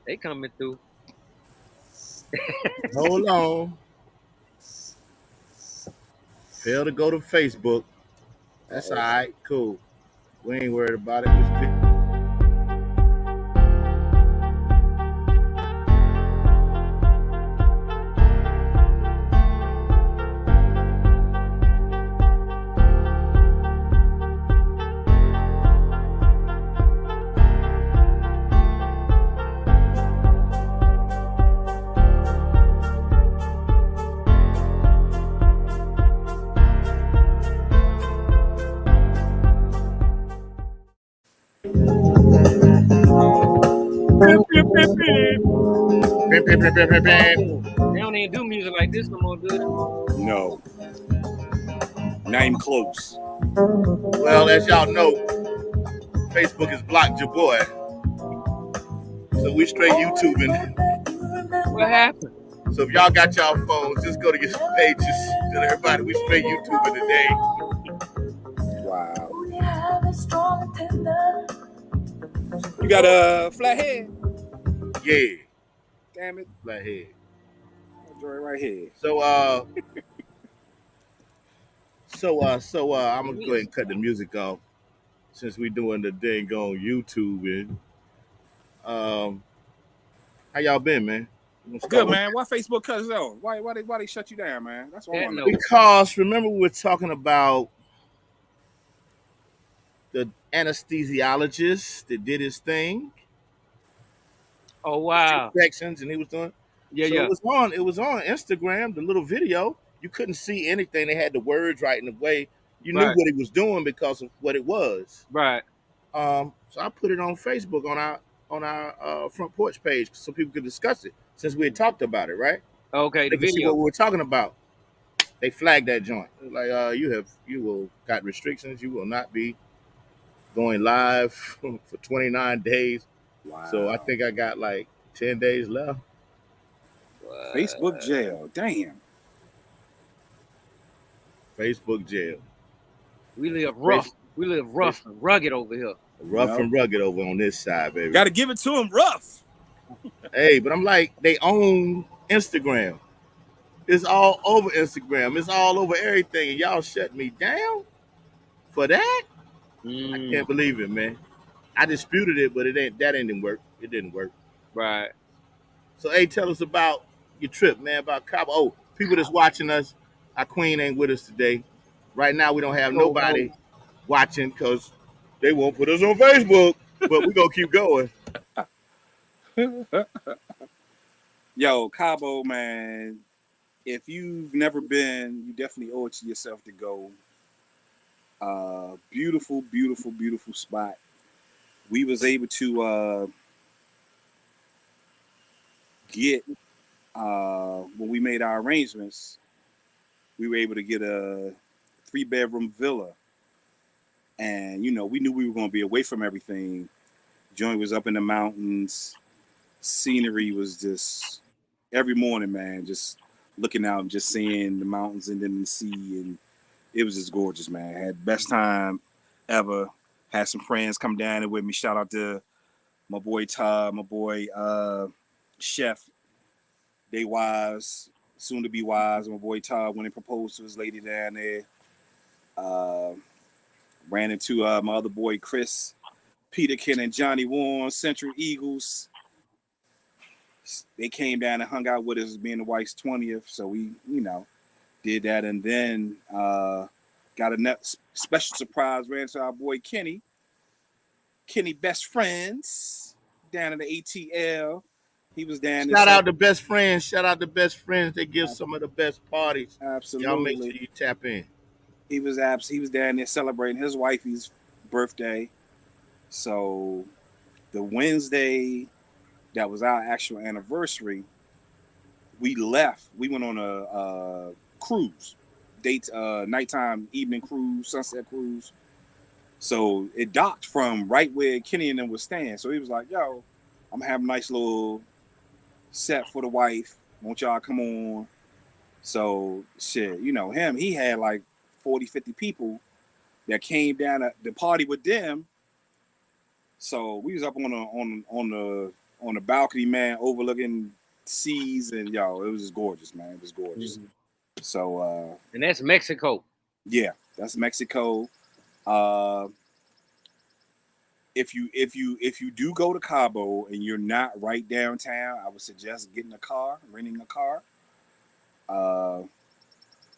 They coming through. Hold on. Fail to go to Facebook. That's all right. Cool. We ain't worried about it. Bam, bam, bam, bam, bam, bam. They don't even do music like this no more, do they? No. Not even close. Well, as y'all know, Facebook has blocked your boy. So we straight YouTubing. What happened? So if y'all got y'all phones, just go to your pages. Tell everybody we straight YouTubing today. Wow. You got a flat head? Yeah. Damn it. Flat head. Right here. So I'm gonna go ahead and cut the music off since we doing the dang on YouTubing. How y'all been, man? Good, man. Why Facebook cut us off? Why they shut you down, man? That's what I want to know. Because remember we were talking about the anesthesiologist that did his thing. Oh wow. Sections and he was doing. Yeah, so yeah. It was on Instagram, the little video. You couldn't see anything. They had the words right in the way. You knew what he was doing because of what it was. Right. So I put it on Facebook on our front porch page so people could discuss it since we had talked about it, right? Okay, they could see what we were talking about. They flagged that joint. Like, you will got restrictions. You will not be going live for 29 days. Wow. So I think I got like 10 days left. Facebook jail. Damn. Facebook jail. We live rough. We live rough and rugged over here. Rough and rugged over on this side, baby. Got to give it to them rough. Hey, but I'm like, they own Instagram. It's all over Instagram. It's all over everything. And y'all shut me down for that? I can't believe it, man. I disputed it, but that didn't work. It didn't work. Right. So, hey, tell us about your trip, man, about Cabo. Oh, people that's watching us, our queen ain't with us today. Right now, we don't have nobody watching because they won't put us on Facebook, but we're going to keep going. Yo, Cabo, man, if you've never been, you definitely owe it to yourself to go. Beautiful, beautiful, beautiful spot. We was able to get, when we made our arrangements, we were able to get a 3-bedroom villa. And, we knew we were going to be away from everything. Joint was up in the mountains. Scenery was just every morning, man, just looking out and just seeing the mountains and then the sea. And it was just gorgeous, man. I had the best time ever. Had some friends come down there with me. Shout out to my boy Todd, my boy Chef. They wives, soon to be wives. My boy Todd went and proposed to his lady down there. Ran into my other boy Chris Peterkin and Johnny Warren, Central Eagles. They came down and hung out with us being the wife's 20th. So we, did that. And then got a special surprise, ran to our boy Kenny. Kenny Best Friends down in the ATL. He was down there. Shout out to Best Friends. Shout out to Best Friends. They give some of the best parties. Absolutely. Y'all make sure you tap in. He was down there celebrating his wifey's birthday. So the Wednesday that was our actual anniversary, we left. We went on a cruise, nighttime evening cruise, sunset cruise. So it docked from right where Kenny and them was staying. So he was like, yo, I'm gonna have a nice little set for the wife. Won't y'all come on? So shit, him, he had like 40, 50 people that came down to the party with them. So we was up on the on the balcony, man, overlooking seas, and yo, it was just gorgeous, man. It was gorgeous. So and that's Mexico. Yeah, that's Mexico. If you do go to Cabo and you're not right downtown, I would suggest getting a car, renting a car.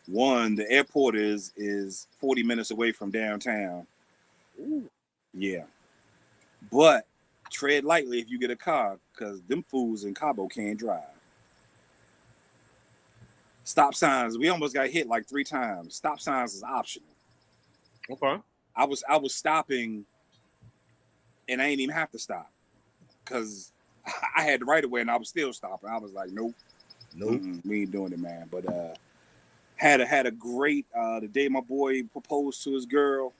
One, the airport is 40 minutes away from downtown. Ooh. Yeah, but tread lightly if you get a car, because them fools in Cabo can't drive. Stop signs, we almost got hit like 3 times. Stop signs is optional. Okay. I was stopping, and I didn't even have to stop because I had the right of way, and I was still stopping. I was like, nope, we ain't doing it, man. But had a great the day my boy proposed to his girl.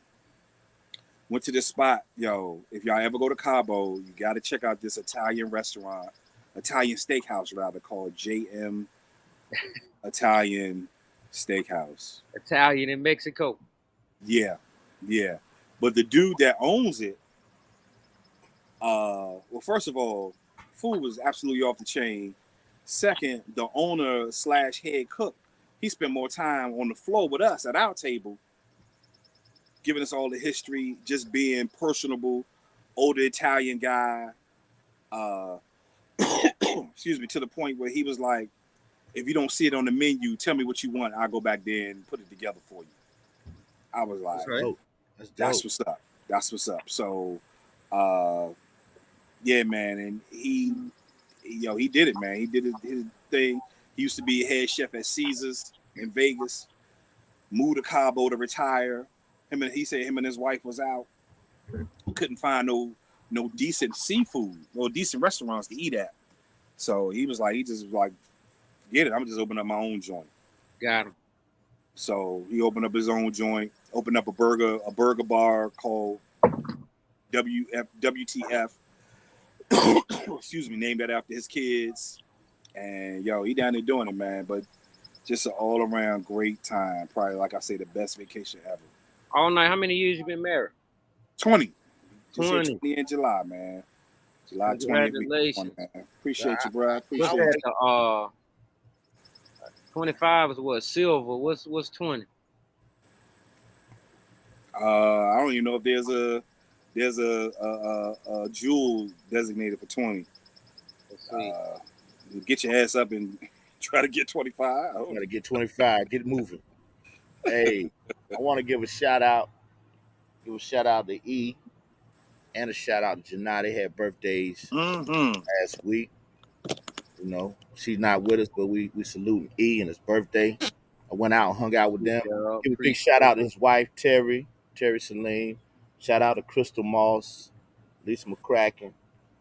Went to this spot, yo. If y'all ever go to Cabo, you got to check out this Italian steakhouse rather, called JM Italian Steakhouse. Italian in Mexico. Yeah. But the dude that owns it, well, first of all, food was absolutely off the chain. Second, the owner / head cook, he spent more time on the floor with us at our table, giving us all the history, just being personable, older Italian guy. Excuse me, to the point where he was like, if you don't see it on the menu, tell me what you want. I'll go back there and put it together for you. I was like, that's what's up. That's what's up. So, yeah, man. And he did it, man. He did his thing. He used to be a head chef at Caesars in Vegas, moved to Cabo to retire. He said him and his wife was out. Couldn't find no decent seafood, no decent restaurants to eat at. So he just was like, get it. I'm just opening up my own joint. Got him. So he opened up his own joint, opened up a burger bar called WTF. Excuse me, named that after his kids. And yo, he down there doing it, man. But just an all around great time. Probably, like I say, the best vacation ever. All night. How many years you been married? 20. 20 in July, man. July 20th. Congratulations. Man. Appreciate you, bro. What's that? 25 is what? Silver. What's 20? I don't even know if there's a jewel designated for 20. Let's see. Get your ass up and try to get 25. I got to get 25. Get it moving. Hey, I want to give a shout out. Give a shout out to E and a shout out to Janai. They had birthdays last week. You know, she's not with us, but we salute E and his birthday. I went out and hung out with them. Give a big shout out to his wife, Terry Saline. Shout out to Crystal Moss, Lisa McCracken,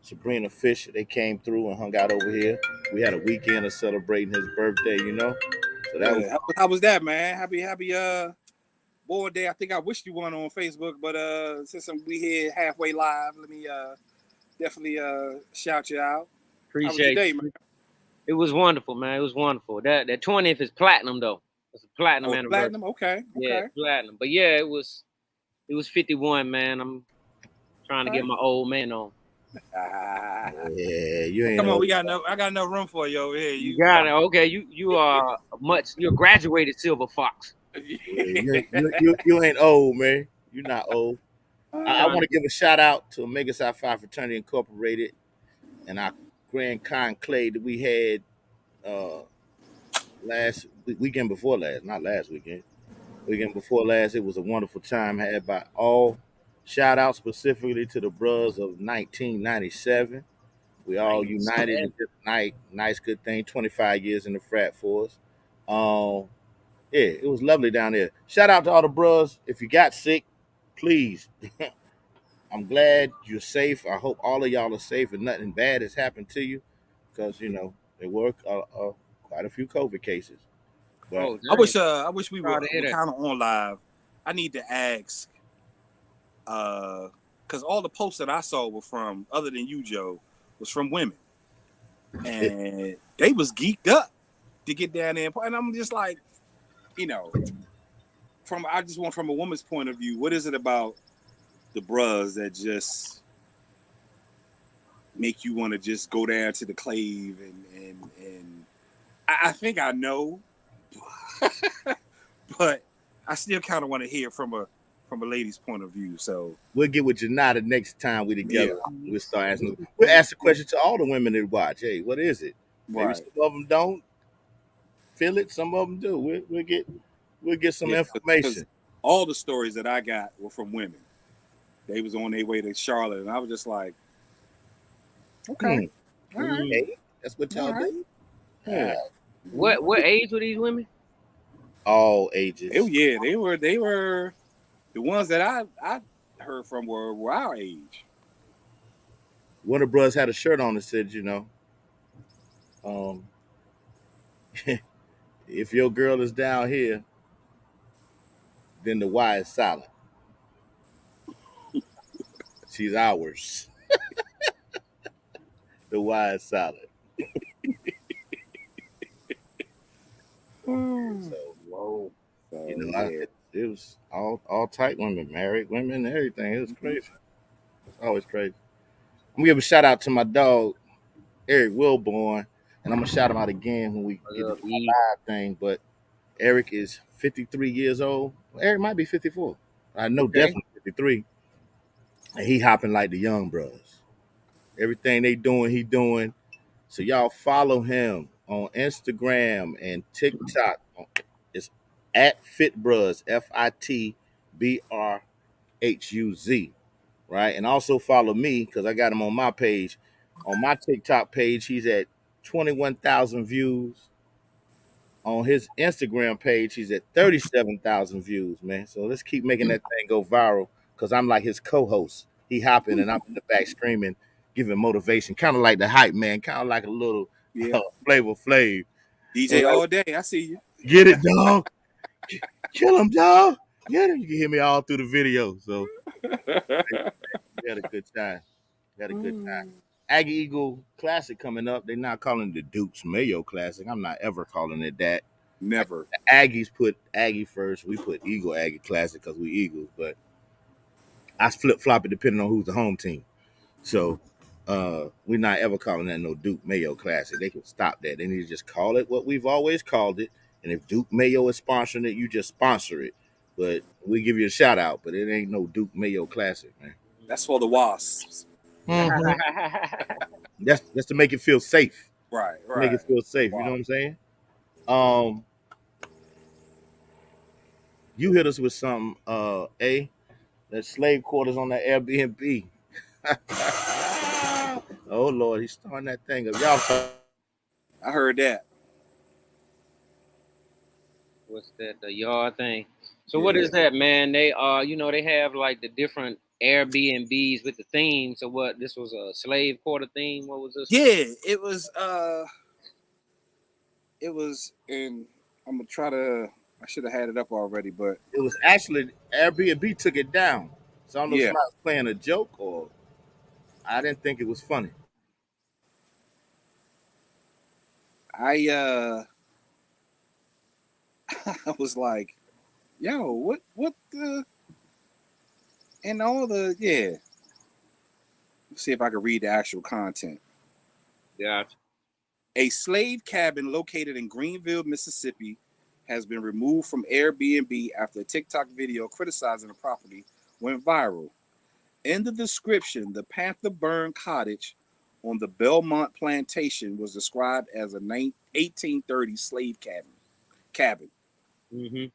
Sabrina Fisher. They came through and hung out over here. We had a weekend of celebrating his birthday, you know. So that was how was that, man? Happy boy day. I think I wished you one on Facebook, but since we here halfway live, let me definitely shout you out. Appreciate day, man? It was wonderful, man. It was wonderful. That 20th is platinum though. It's a platinum anniversary. Platinum, okay. Yeah, platinum. But yeah, it was 51, man. I'm trying to get my old man on. Yeah, you ain't. Come on, I got no room for you over here. You got it. Okay, you are you're a graduated silver fox. Yeah, you ain't old, man. You're not old. I want to give a shout out to Omega Psi Phi Fraternity Incorporated and our grand conclave that we had last weekend before last, not last weekend. Weekend before last, it was a wonderful time had by all. Shout out specifically to the bros of 1997. We all united in this night. Nice, good thing. 25 years in the frat force. Yeah, it was lovely down there. Shout out to all the bros. If you got sick, please. I'm glad you're safe. I hope all of y'all are safe and nothing bad has happened to you, because you know there were quite a few COVID cases. But I wish we were kind of on live. I need to ask, because all the posts that I saw were from, other than you, Joe, was from women, and they was geeked up to get down there, and I'm just like, you know, from a woman's point of view, what is it about the bros that just make you want to just go down to the clave and I think I know, but I still kind of want to hear from a lady's point of view. So we'll get with Janata next time we together. Yeah. We'll start asking. We'll ask the question to all the women that watch. Hey, what is it? Maybe right, some of them don't feel it. Some of them do. We'll get some because information. all the stories that I got were from women. They was on their way to Charlotte, and I was just like, okay, all right, Hey, that's what y'all all right. do. Yeah. What age were these women? All ages. Oh yeah, they were the ones that I heard from were our age. One of the brothers had a shirt on that said, um, if your girl is down here, then the Y is silent. She's ours. The Y is silent. So, Whoa. So, it was all type women, married women, everything. It was crazy. It's always crazy. I'm gonna give a shout out to my dog, Eric Wilborn, and I'm gonna shout him out again when we get to What's up, the E? live thing. But Eric is 53 years old. Well, Eric might be 54. I know Okay. definitely 53. And he hopping like the young brothers. Everything they doing, he doing. So y'all follow him on Instagram and TikTok. It's at FitBruz, FitBrHuz, right? And also follow me because I got him on my page. On my TikTok page, he's at 21,000 views. On his Instagram page, he's at 37,000 views, man. So let's keep making that thing go viral because I'm like his co-host. He hopping and I'm in the back screaming, giving motivation, kind of like the hype man, kind of like a little yeah, Flavor Flav. DJ all day. I see you. Get it, dog. Kill him, dog. Get him. You can hear me all through the video. So we had a good time. We had a good time. Aggie Eagle Classic coming up. They're not calling it the Dukes Mayo Classic. I'm not ever calling it that. Never. The Aggies put Aggie first. We put Eagle Aggie Classic because we Eagles. But I flip flop it depending on who's the home team. So we're not ever calling that no Duke Mayo Classic. They can stop that. They need to just call it what we've always called it. And if Duke Mayo is sponsoring it, you just sponsor it. But we give you a shout out, but it ain't no Duke Mayo Classic, man. That's for the wasps. That's to make it feel safe. Right. Make it feel safe. You know what I'm saying? You hit us with something, that slave quarters on that Airbnb. Oh Lord, he's starting that thing up. Y'all I heard that. What's that? The yard thing. So what is that, man? They they have like the different Airbnbs with the theme. So what? This was a slave quarter theme. What was this? Yeah, it was and I'm gonna try to I should have had it up already, but it was actually Airbnb took it down. So I don't know if somebody was playing a joke or I didn't think it was funny. I I was like, yo, what the and all the Let's see if I can read the actual content. Yeah. A slave cabin located in Greenville, Mississippi, has been removed from Airbnb after a TikTok video criticizing the property went viral. In the description, the Panther Burn cottage on the Belmont plantation was described as a 1830 slave cabin. Mm-hmm.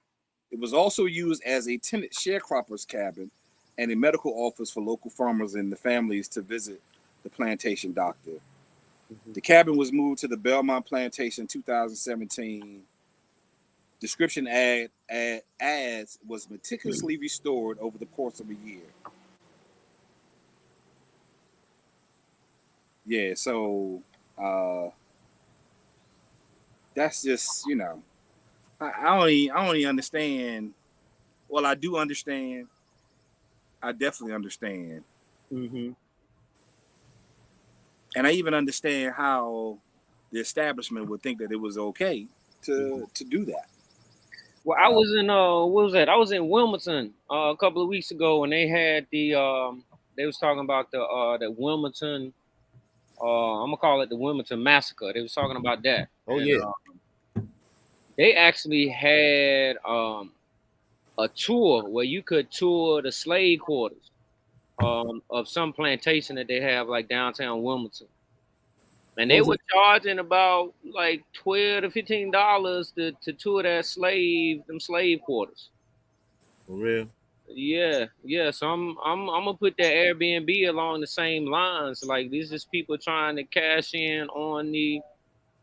It was also used as a tenant sharecropper's cabin and a medical office for local farmers and the families to visit the plantation doctor. Mm-hmm. The cabin was moved to the Belmont plantation in 2017. Description ads was meticulously restored over the course of a year. Yeah, so that's just I don't even understand. Well, I do understand. I definitely understand. Mm-hmm. And I even understand how the establishment would think that it was okay to do that. Well, I was in what was that? I was in Wilmington a couple of weeks ago, and they had the they was talking about the Wilmington I'm gonna call it the Wilmington Massacre. They was talking about that, Oh and yeah. they actually had a tour where you could tour the slave quarters of some plantation that they have like downtown Wilmington. And What they was were it? charging about like $12 to $15 to tour them slave quarters. For real? Yeah, yeah. So I'm gonna put that Airbnb along the same lines. Like these is people trying to cash in on the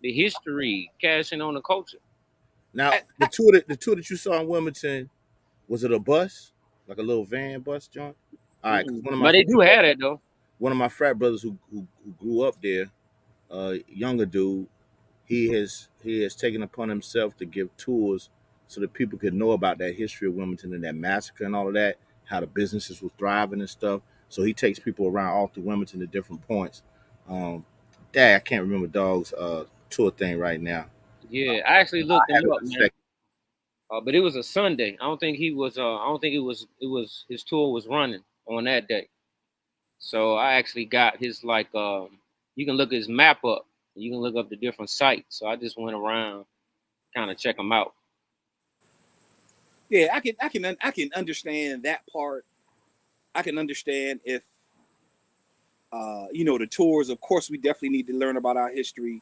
history, cash in on the culture. Now I, the tour that you saw in Wilmington, was it a bus? Like a little van bus joint? All right, because Mm-mm. But they do have that though. one of my frat brothers who grew up there, younger dude, he has taken upon himself to give tours so that people could know about that history of Wilmington and that massacre and all of that, how the businesses were thriving and stuff. So he takes people around all through Wilmington to different points. Um, Dad, I can't remember dog's tour thing right now. Yeah, I actually I looked him have it up, in a man. second. But it was a Sunday. I don't think he was. I don't think it was. It was his tour was running on that day. So I actually got his like. You can look his map up. You can look up the different sites. So I just went around, kind of check them out. yeah, I can understand that part. I can understand if the tours. Of course, we definitely need to learn about our history.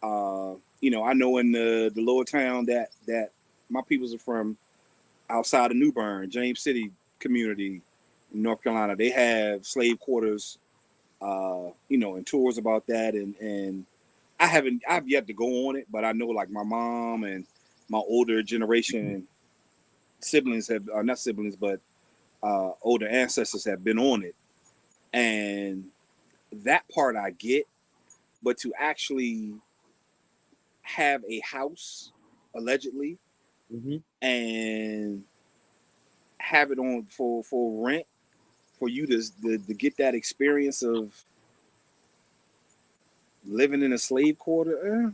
I know in the lower town that my peoples are from, outside of New Bern, James City community in North Carolina, they have slave quarters. And tours about that, and I've yet to go on it, but I know like my mom and my older generation siblings have, not siblings, but older ancestors have been on it, and that part I get, but to actually have a house allegedly Hmm. and have it on for rent for you to get that experience of living in a slave quarter,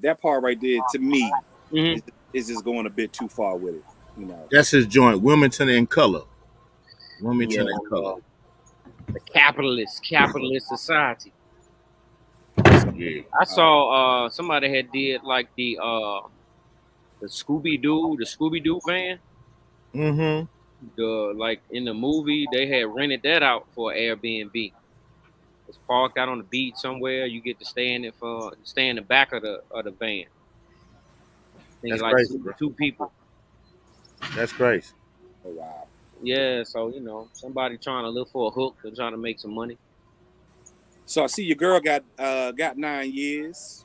that part right there to me Hmm. is is just going a bit too far with it. You know, That's his joint, Wilmington in color. Wilmington Yeah, in color. the capitalist society. so Yeah. I saw somebody had did like the Scooby Doo van. Mm-hmm. The like in the movie they had rented that out for Airbnb. It's parked out on the beach somewhere. You get to stay in the back of the van. I think That's it's like crazy, two bro. two people. That's crazy. oh wow. Yeah, so somebody trying to look for a hook. They're trying to make some money. So I see your girl got 9 years.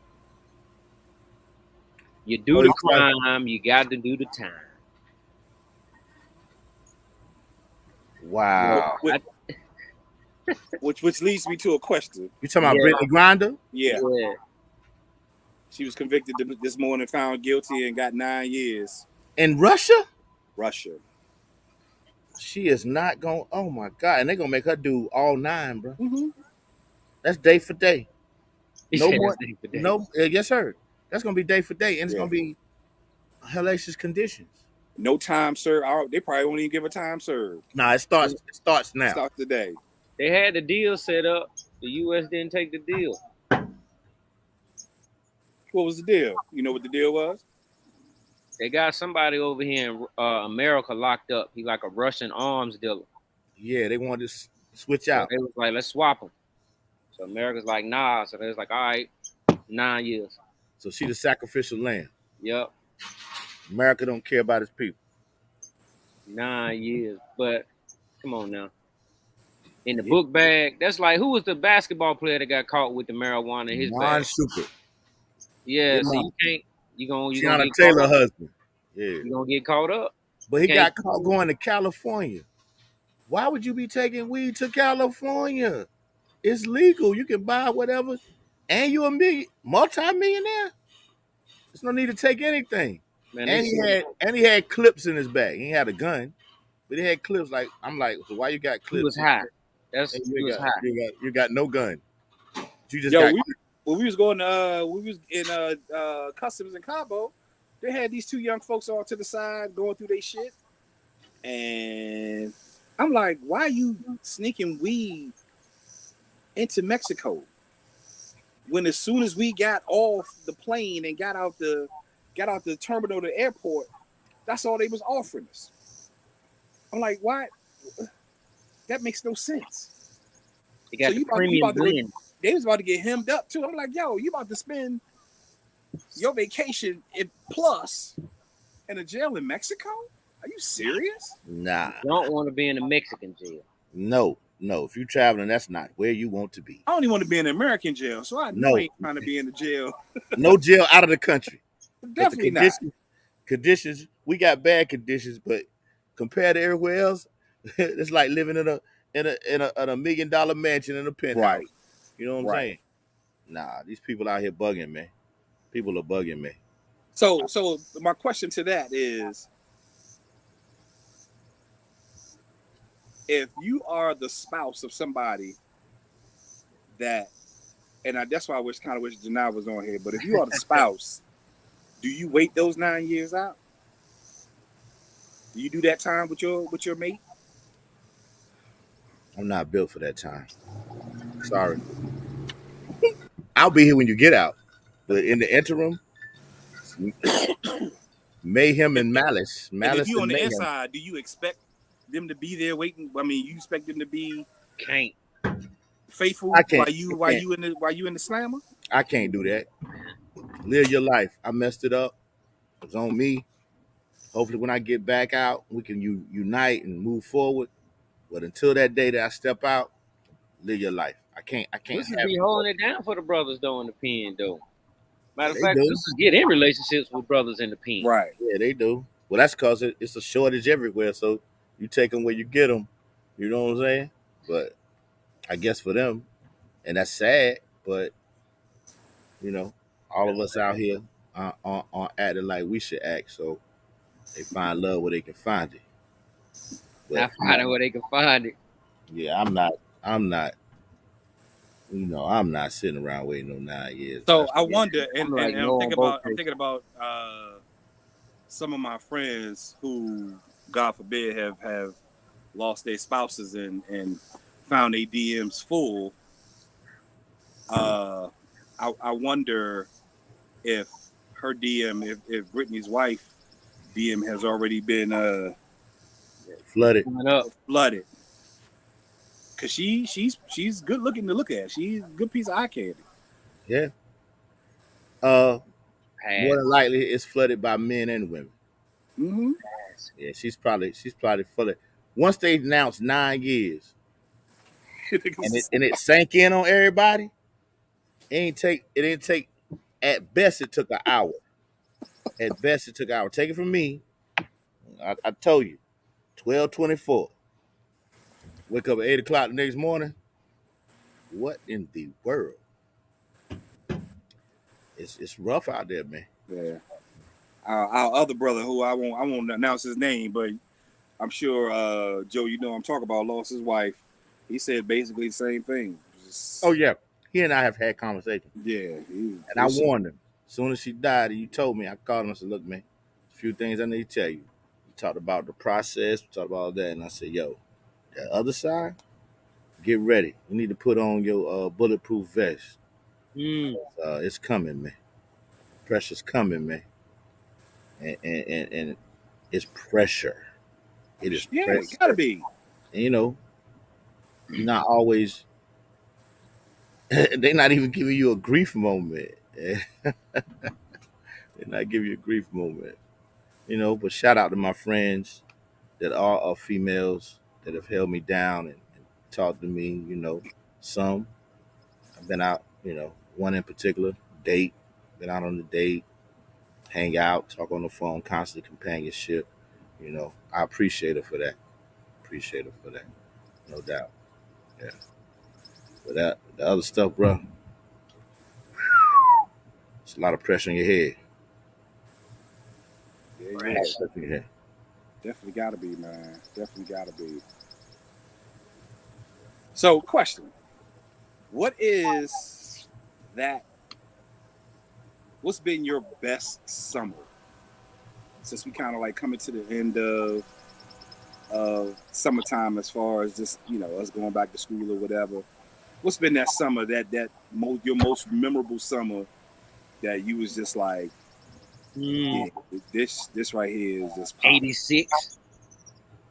You do Oh, the he's like, crime, you got to do the time. Yeah, wow. I, Which leads me to a question. You talking about yeah, Brittany Grinder Yeah, yeah. she was convicted this morning, found guilty, and got 9 years. in Russia? Russia. She is not going. Oh my god! And they're gonna make her do all nine, bro. Mm-hmm. That's day for day. He No said more. that's day for day. No. Yes, sir. That's gonna be day for day, and it's Yeah. gonna be hellacious conditions. No time served. They probably won't even give a time served. Nah, it starts. It starts now. Start today. They had the deal set up. The U.S. didn't take the deal. What was the deal? You know what the deal was? They got somebody over here in America locked up. He like a Russian arms dealer. Yeah, they want to switch So out. they was like, let's swap them. So America's like, nah. So they was like, all right, 9 years. So she the sacrificial lamb. Yep, America don't care about its people. 9 years. But come on now. In the Yeah. book bag, that's like who was the basketball player that got caught with the marijuana in his Non bag? super. Yeah, Yeah, so man. you can't. You gonna Tiana get caught Taylor up. husband. Yeah. You gonna get caught up. But You he can't. got caught going to California. Why would you be taking weed to California? It's legal. You can buy whatever. And you a multi-millionaire. There's no need to take anything. Man, they And said he had clips in his bag. He had a gun, but he had clips. Like I'm like, so why you got he was clips? high. And He was high. you got no gun. You just Yo, got when we was going to we was in customs in Cabo, they had these two young folks all to the side going through their shit, and I'm like, why are you sneaking weed into Mexico? When as soon as we got off the plane and got out the terminal, the airport, that's all they was offering us. I'm like, why? That makes no sense. They got So the you premium about to go, blend. they was about to get hemmed up too. I'm like, yo, you about to spend your vacation plus in a jail in Mexico? Are you serious? Nah, You don't want to be in a Mexican jail. no. If you're traveling, that's not where you want to be. I only want to be in an American jail, so I know I No, ain't trying to be in the jail. no jail out of the country. But the Definitely not. conditions, we got bad conditions, but compared to everywhere else, it's like living in a $1 million mansion in a penthouse. Right, You know what I'm right. saying? Nah, these people out here bugging me. People are bugging me. So my question to that is, if you are the spouse of somebody that, and that's why I wish Janai was on here, but if you are the spouse, do you wait those 9 years out? Do you do that time with your mate? I'm not built for that time. Sorry. I'll be here when you get out. But in the interim, mayhem And, and malice. and if Malice you on and the mayhem. inside, do you expect them to be there waiting? I mean, you expect them to be Can't. faithful I can't. while you in the slammer? I can't do that. Live your life. I messed it up. It's on me. Hopefully, when I get back out, we can unite and move forward. But until that day that I step out, live your life. I can't. I can't Sisters have be you. holding it down for the brothers though in the pen though. Yeah, Matter of they fact, do. sisters get in relationships with brothers in the pen. Right. Yeah, they do. Well, that's because it's a shortage everywhere. So you take them where you get them. You know what I'm saying? But I guess for them, and that's sad. But all of us out here aren't acting like we should act. So they find love where they can find it. But Not finding where they can find it. yeah, I'm not. I'm not. I'm not sitting around waiting no 9 years. So That's I wonder, I'm and like I'm no on thinking both cases. about some of my friends who, God forbid, have lost their spouses and found their DMs full. I wonder if her DM, if Brittany's wife DM has already been flooded. Coming up. flooded, because she's good looking to look at. She's a good piece of eye candy. Yeah. Uh, more Pass. than likely, it's flooded by men and women. Mm-hmm. Pass. Yeah, she's probably flooded. Once they announced 9 years, and it sank in on everybody, it didn't take. At best, it took an hour. At best, it took an hour. Take it from me. I told you, 12:24. Wake up at 8 o'clock the next morning. What in the world? It's rough out there, man. Yeah. Our other brother, who I won't announce his name, but I'm sure Joe, you know I'm talking about, lost his wife. He said basically the same thing. Oh yeah, he and I have had conversations, Yeah, and I warned him. As soon as she died, and you told me, I called him and said, "Look, man, a few things I need to tell you." We talked about the process, we talked about all that, and I said, "Yo, the other side, get ready. You need to put on your bulletproof vest. Mm. It's coming, man. Pressure's coming, man, and it's pressure. It is yeah, it gotta pressure, be. and you're not always. They're not even giving you a grief moment. They're not giving you a grief moment. But shout out to my friends that are females that have held me down and talked to me. Some I've been out. One in particular, date, been out on the date, hang out, talk on the phone, constant companionship. I appreciate her for that. Appreciate her for that, no doubt. Yeah, but the other stuff, bro, it's a lot of pressure on your head. Yeah, A lot yeah. of pressure on your head. Definitely gotta be, man. Definitely gotta be. So, question: What is that? What's been your best summer? Since we kind of like coming to the end summertime as far as just us going back to school or whatever? What's been that summer your most memorable summer that you was just like, Mm, yeah, this right here is just popping. 86.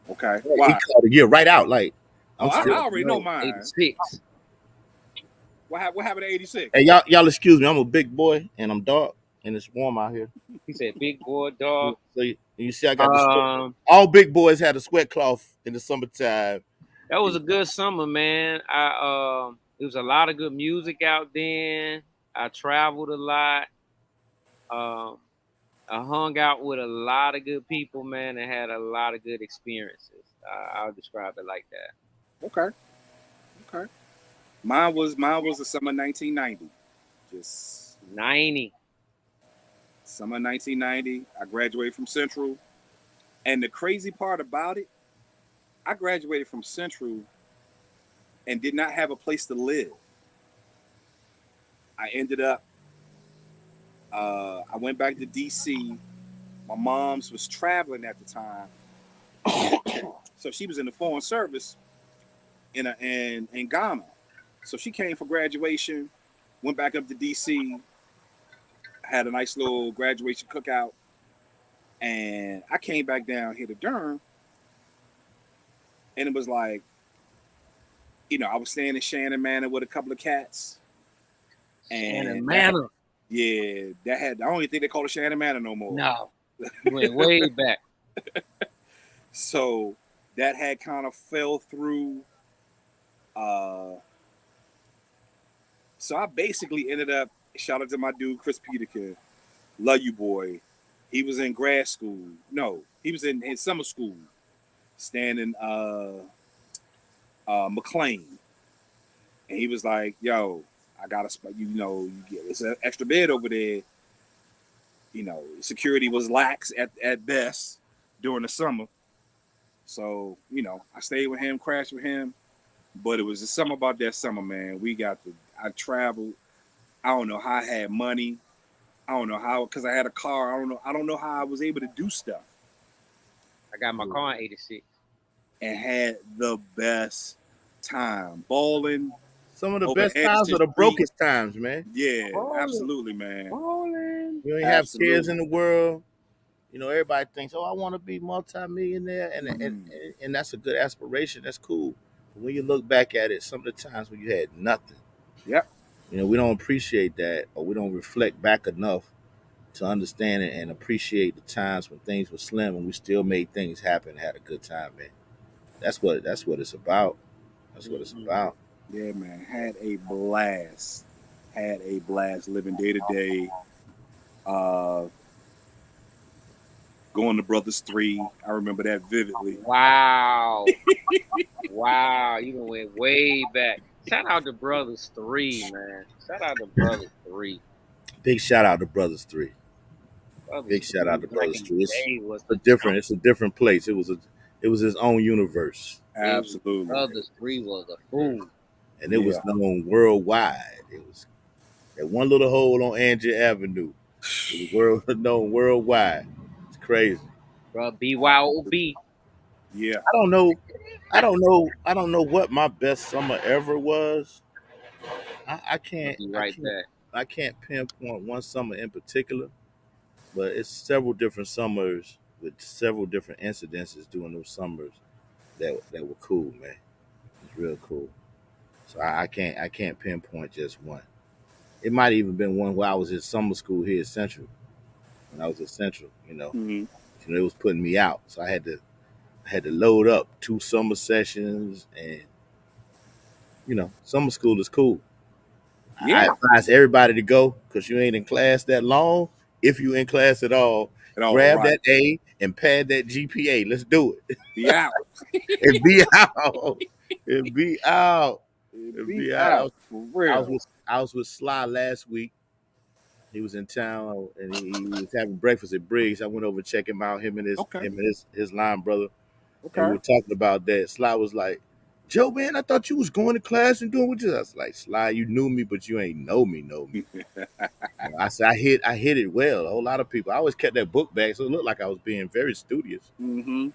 Okay, He why? called a year right out. Like Oh, I'm I still. already know No, mine. 86. What happened to Hey, '86? y'all excuse me. I'm a big boy and I'm dark and it's warm out here. He said big boy dog. So you see, I got the sweat. Um, All big boys had a sweat cloth in the summertime. that was a good summer, man. It was a lot of good music out then. I traveled a lot. Um, I hung out with a lot of good people, man, and had a lot of good experiences. I'll describe it like that. Okay, okay. Mine was the summer 1990. Just 90. summer 1990. I graduated from Central, and the crazy part about it, I graduated from Central and did not have a place to live. I ended up. I went back to DC. My mom's was traveling at the time, so she was in the foreign service in Ghana. So she came for graduation, went back up to DC, had a nice little graduation cookout, and I came back down here to Durham, and it was like, I was staying in Shannon Manor with a couple of cats, Shannon and Manor. that had I don't even think they call it Shannon Manor no more. No, you went way back. So that had kind of fell through. Uh, so I basically ended up. Shout out to my dude Chris Peterkin. Love you, boy. He was in grad school. No, he was in summer school, staying in McLean, and he was like, "Yo, I got a spot. You get it's an extra bed over there. Security was lax at best during the summer, so I stayed with him, crashed with him. But it was just something about that summer, man. I traveled. I don't know how I had money. I don't know how because I had a car. I don't know how I was able to do stuff I got my car in 86. and had the best time balling Some of the over best times Anderson are the Street. brokest times, man. Yeah, Rolling, absolutely, man. rolling. You ain't have cares in Absolutely. the world. Everybody thinks, "Oh, I want to be multimillionaire," Mm. and that's a good aspiration. That's cool. But when you look back at it, some of the times when you had nothing, Yep. we don't appreciate that, or we don't reflect back enough to understand it and appreciate the times when things were slim and we still made things happen, and had a good time, man. That's what it's about. That's what it's Mm-hmm. about. Yeah, man. Had a blast. Had a blast living day to day. Uh, Going to Brothers 3. I remember that vividly. Wow. Wow. You done went way back. Shout out to Brothers 3, man. Shout out to Brothers 3. Big shout out to Brothers Three. Big Brothers shout 3 out to back Brothers in Three. the It's day was a the different. jump. It's a different place. It was his own universe, Absolutely. Brothers 3 was a fool. and it was Yeah. known worldwide. It was that one little hole on Angier Avenue. It was known worldwide. It's crazy. Bro, BYOB. Yeah. I don't know. I don't know. I don't know what my best summer ever was. I I'll can't. be I right can't. back. I can't pinpoint one summer in particular, but it's several different summers with several different incidences during those summers that were cool, man. It's real cool. So I can't pinpoint just one. It might even been one where I was in summer school here at Central. When I was at Central, Mm-hmm. it was putting me out, so I had to load up 2 summer sessions, and summer school is cool. I Yeah. advise everybody to go because you ain't in class that long. If you in class at all, And all grab right. that A and pad that GPA. Let's do it Be out. and be out. And be out. And Be be out. I out was, for I was real. with I was with Sly last week. He was in town and he was having breakfast at Briggs. I went over to check him out. Him and his Okay. him and his line brother, and we Okay. were talking about that. Sly was like, "Joe, man, I thought you was going to class and doing what you." I was like, "Sly, you knew me, but you ain't know me, know me." I said, I hit it well. A whole lot of people. I always kept that book bag, so it looked like I was being very studious. Mm-hmm.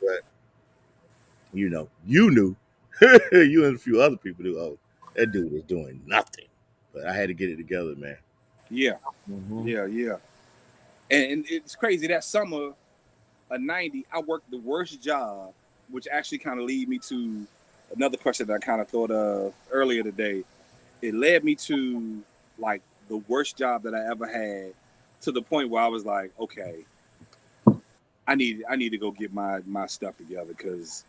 You knew, you and a few other people knew. Oh, that dude was doing nothing, but I had to get it together, man. Yeah, Mm-hmm. yeah. And it's crazy that summer of '90, I worked the worst job, which actually kind of lead me to another question that I kind of thought of earlier today. It led me to like the worst job that I ever had, to the point where I was like, okay, I need to go get my stuff together because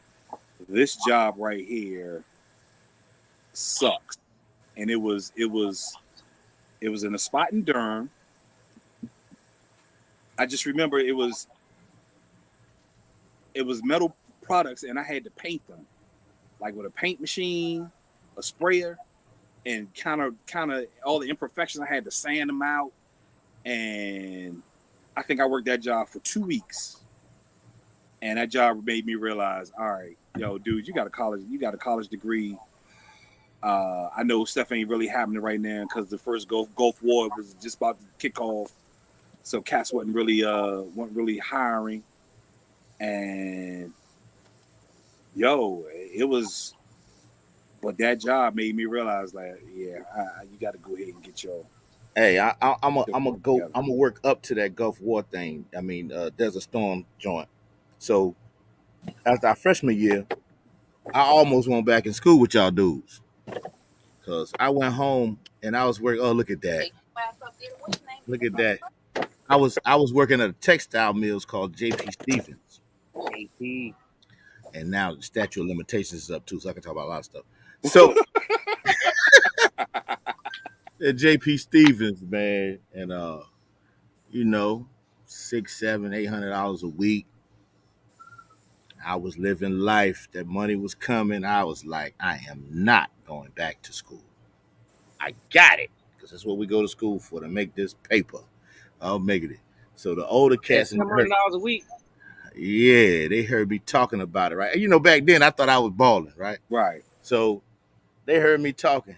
this job right here sucks. And it was in a spot in Durham. I just remember it was metal products, and I had to paint them like with a paint machine, a sprayer, and kind of all the imperfections. I had to sand them out, and I think I worked that job for 2 weeks, and that job made me realize, all right, yo, dude, you got a college degree. I know stuff ain't really happening right now because the first Gulf War was just about to kick off, so cats wasn't really hiring, and yo, it was. But that job made me realize, like, yeah, you got to go ahead and get Hey, I'm a your I'm a work go. together. I'm gonna work up to that Gulf War thing. I mean, there's a storm joint. So after our freshman year, I almost went back in school with y'all dudes because I went home and I was working. Oh, look at that! Look at that! I was working at a textile mills called J.P. Stevens, AP. and now the statute of limitations is up too, so I can talk about a lot of stuff. So at J.P. Stevens, man, and you know, six, seven, $800 a week. I was living life. That money was coming. I was like, I am not going back to school. I got it because that's what we go to school for, to make this paper. I'll make it. So the older At cats in seven her, hundred dollars a week. yeah, they heard me talking about it, right? And back then I thought I was balling, right? Right. So they heard me talking.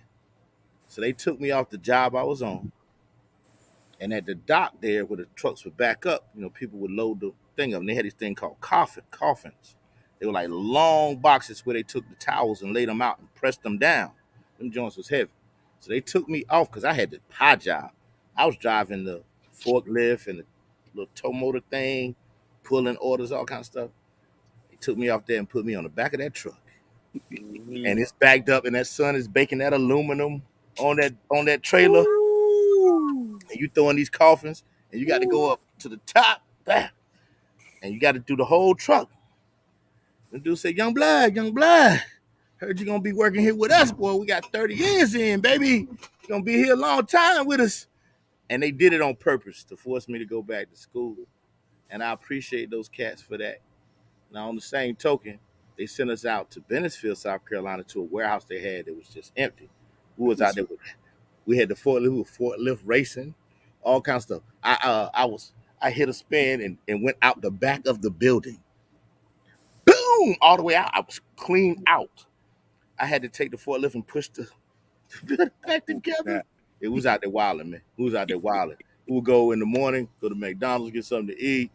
So they took me off the job I was on. And at the dock there, where the trucks would back up, people would load the thing up. And they had this thing called coffins. They were like long boxes where they took the towels and laid them out and pressed them down. Them joints was heavy. So they took me off because I had the high job. I was driving the forklift and the little tow motor thing, pulling orders, all kind of stuff. They took me off there and put me on the back of that truck. Mm-hmm. And it's backed up and that sun is baking that aluminum on that trailer. Ooh. And you throwing these coffins, and you got to Ooh. go up to the top, and you got to do the whole truck. The dude said, young blood, heard you gonna be working here with us, boy. We got 30 years in, baby. You gonna be here a long time with us. And they did it on purpose to force me to go back to school. And I appreciate those cats for that. Now, on the same token, they sent us out to Bennettsville, South Carolina, to a warehouse they had that was just empty. We was out there with, we had the forklift racing, all kinds of stuff. I hit a spin and went out the back of the building. Boom! All the way out. I was clean out. I had to take the forklift and push the back together. That. It was out there wilding, man. We was out there wilding. We would go in the morning, go to McDonald's, get something to eat,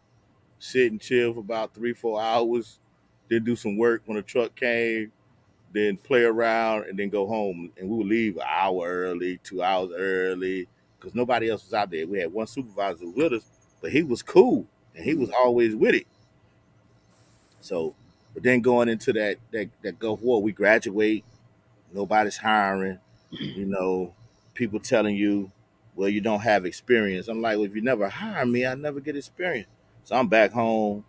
sit and chill for about 3, 4 hours, then do some work when the truck came, then play around, and then go home. And we would leave an hour early, 2 hours early, because nobody else was out there. We had one supervisor with us, but he was cool and he was always with it. So, but then going into that Gulf War, we graduate, nobody's hiring, you know, people telling you, well, you don't have experience. I'm like, well, if you never hire me, I never get experience. So I'm back home.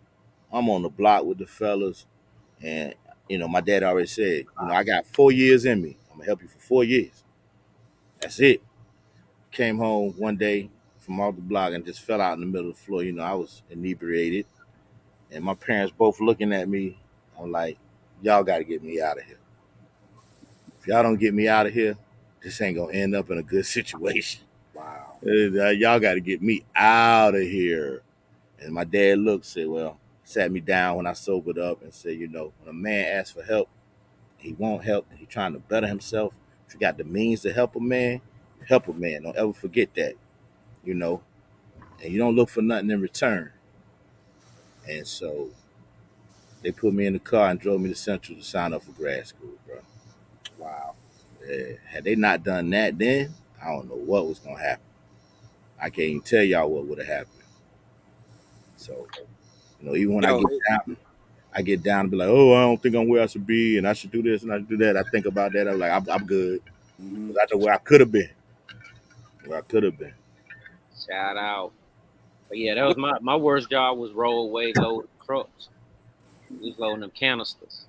I'm on the block with the fellas. And, my dad already said, I got 4 years in me. I'm going to help you for 4 years. That's it. Came home one day from off the block and just fell out in the middle of the floor. I was inebriated. And my parents both looking at me. I'm like, y'all got to get me out of here. If y'all don't get me out of here, this ain't going to end up in a good situation. Wow. Y'all got to get me out of here. And my dad looked, said, well, sat me down when I sobered up and said, when a man asks for help, he won't help, and he trying to better himself. If you got the means to help a man, help a man. Don't ever forget that, you know. And you don't look for nothing in return. And so They put me in the car and drove me to Central to sign up for grad school, bro. Wow. Had they not done that then, I don't know what was gonna happen. I can't even tell y'all what would have happened. So, even when Yo, I get down and be like, oh, I don't think I'm where I should be, and I should do this and I should do that. I think about that. I'm like, I'm good. mhm. 'Cause I know where I could have been. Where I could have been. Shout out. But yeah, that was What? my worst job was rollaway loading trucks. We was loading them canisters,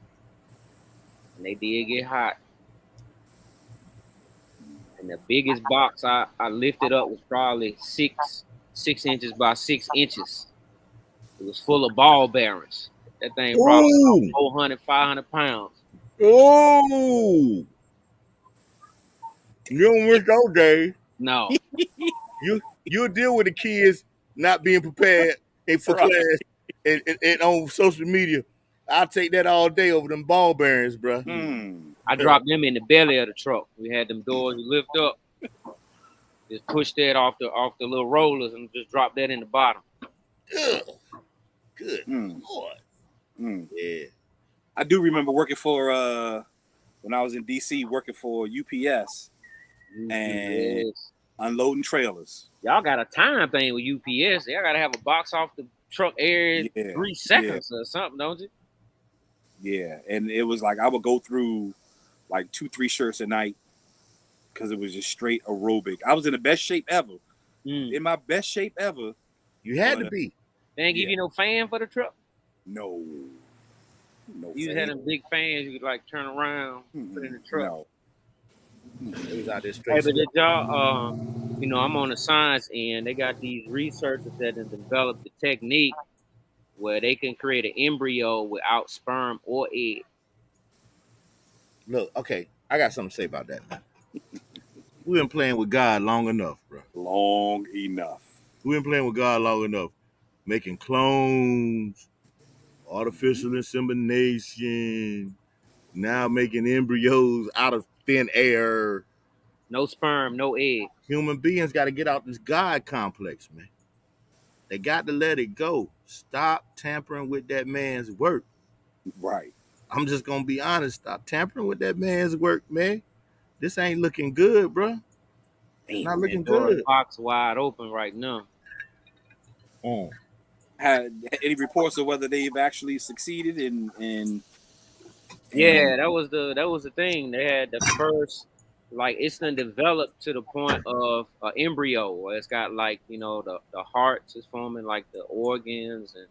and they did get hot. And the biggest box I lifted up was probably 6 inches by 6 inches. It was full of ball bearings. That thing probably about Ooh, 400, 500 pounds. ooh. You don't miss those days. No, You deal with the kids not being prepared for Right. class and on social media. I'll take that all day over them ball bearings, bro. Hmm. I dropped them in the belly of the truck. We had them doors you lift up, just push that off the little rollers and just drop that in the bottom. Ugh, good Hmm. Lord. Hmm. Yeah. I do remember working for when I was in DC working for UPS and UPS. unloading trailers. Y'all got a time thing with UPS. Y'all gotta have a box off the truck every Yeah. 3 seconds or something, don't you? Yeah. And it was like I would go through like 2-3 shirts a night because it was just straight aerobic. I was in the best shape ever. In my best shape ever. You had to But be. They ain't give you no fan for the truck. no You just had them big fans you could like turn around, put in the truck. No. It was out there Hey, straight. but the job, I'm on the science end. They got these researchers that have developed the technique where they can create an embryo without sperm or egg. Look, okay, I got something to say about that. We've been playing with God long enough, bro. Long enough. We've been playing with God long enough, making clones, artificial insemination, now making embryos out of thin air. No sperm, no egg. Human beings got to get out this God complex, man. They got to let it go. Stop tampering with that man's work. Right. I'm just gonna be honest. Stop tampering with that man's work, man. This ain't looking good, bro. It's not looking Pandora's good. box wide open right now. Had any reports of whether they've actually succeeded in Yeah, that was the thing. They had the first, like, it's been developed to the point of an embryo where it's got like the hearts is forming like the organs and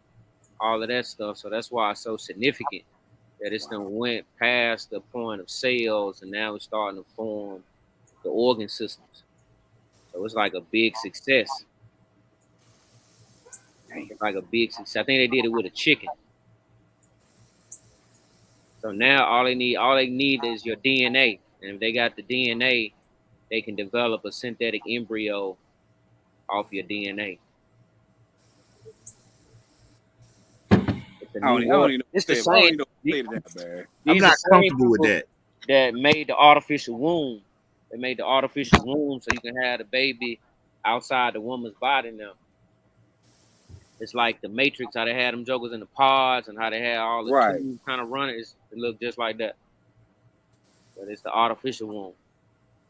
all of that stuff. So that's why it's so significant that it's then went past the point of cells and now it's starting to form the organ systems. So it's like a big success. It's like a big success. I think they did it with a chicken. So now all they need is your DNA, and if they got the DNA, they can develop a synthetic embryo off your DNA. It's a I don't new even world. know It's the I don't even same. know say to that, man. I'm These are not the same comfortable with people that. that made the artificial womb. They made the artificial womb so you can have the baby outside the woman's body now. It's like the Matrix, how they had them jokers in the pods and how they had all the Right. tubes kind of running. It looked just like that. But it's the artificial womb.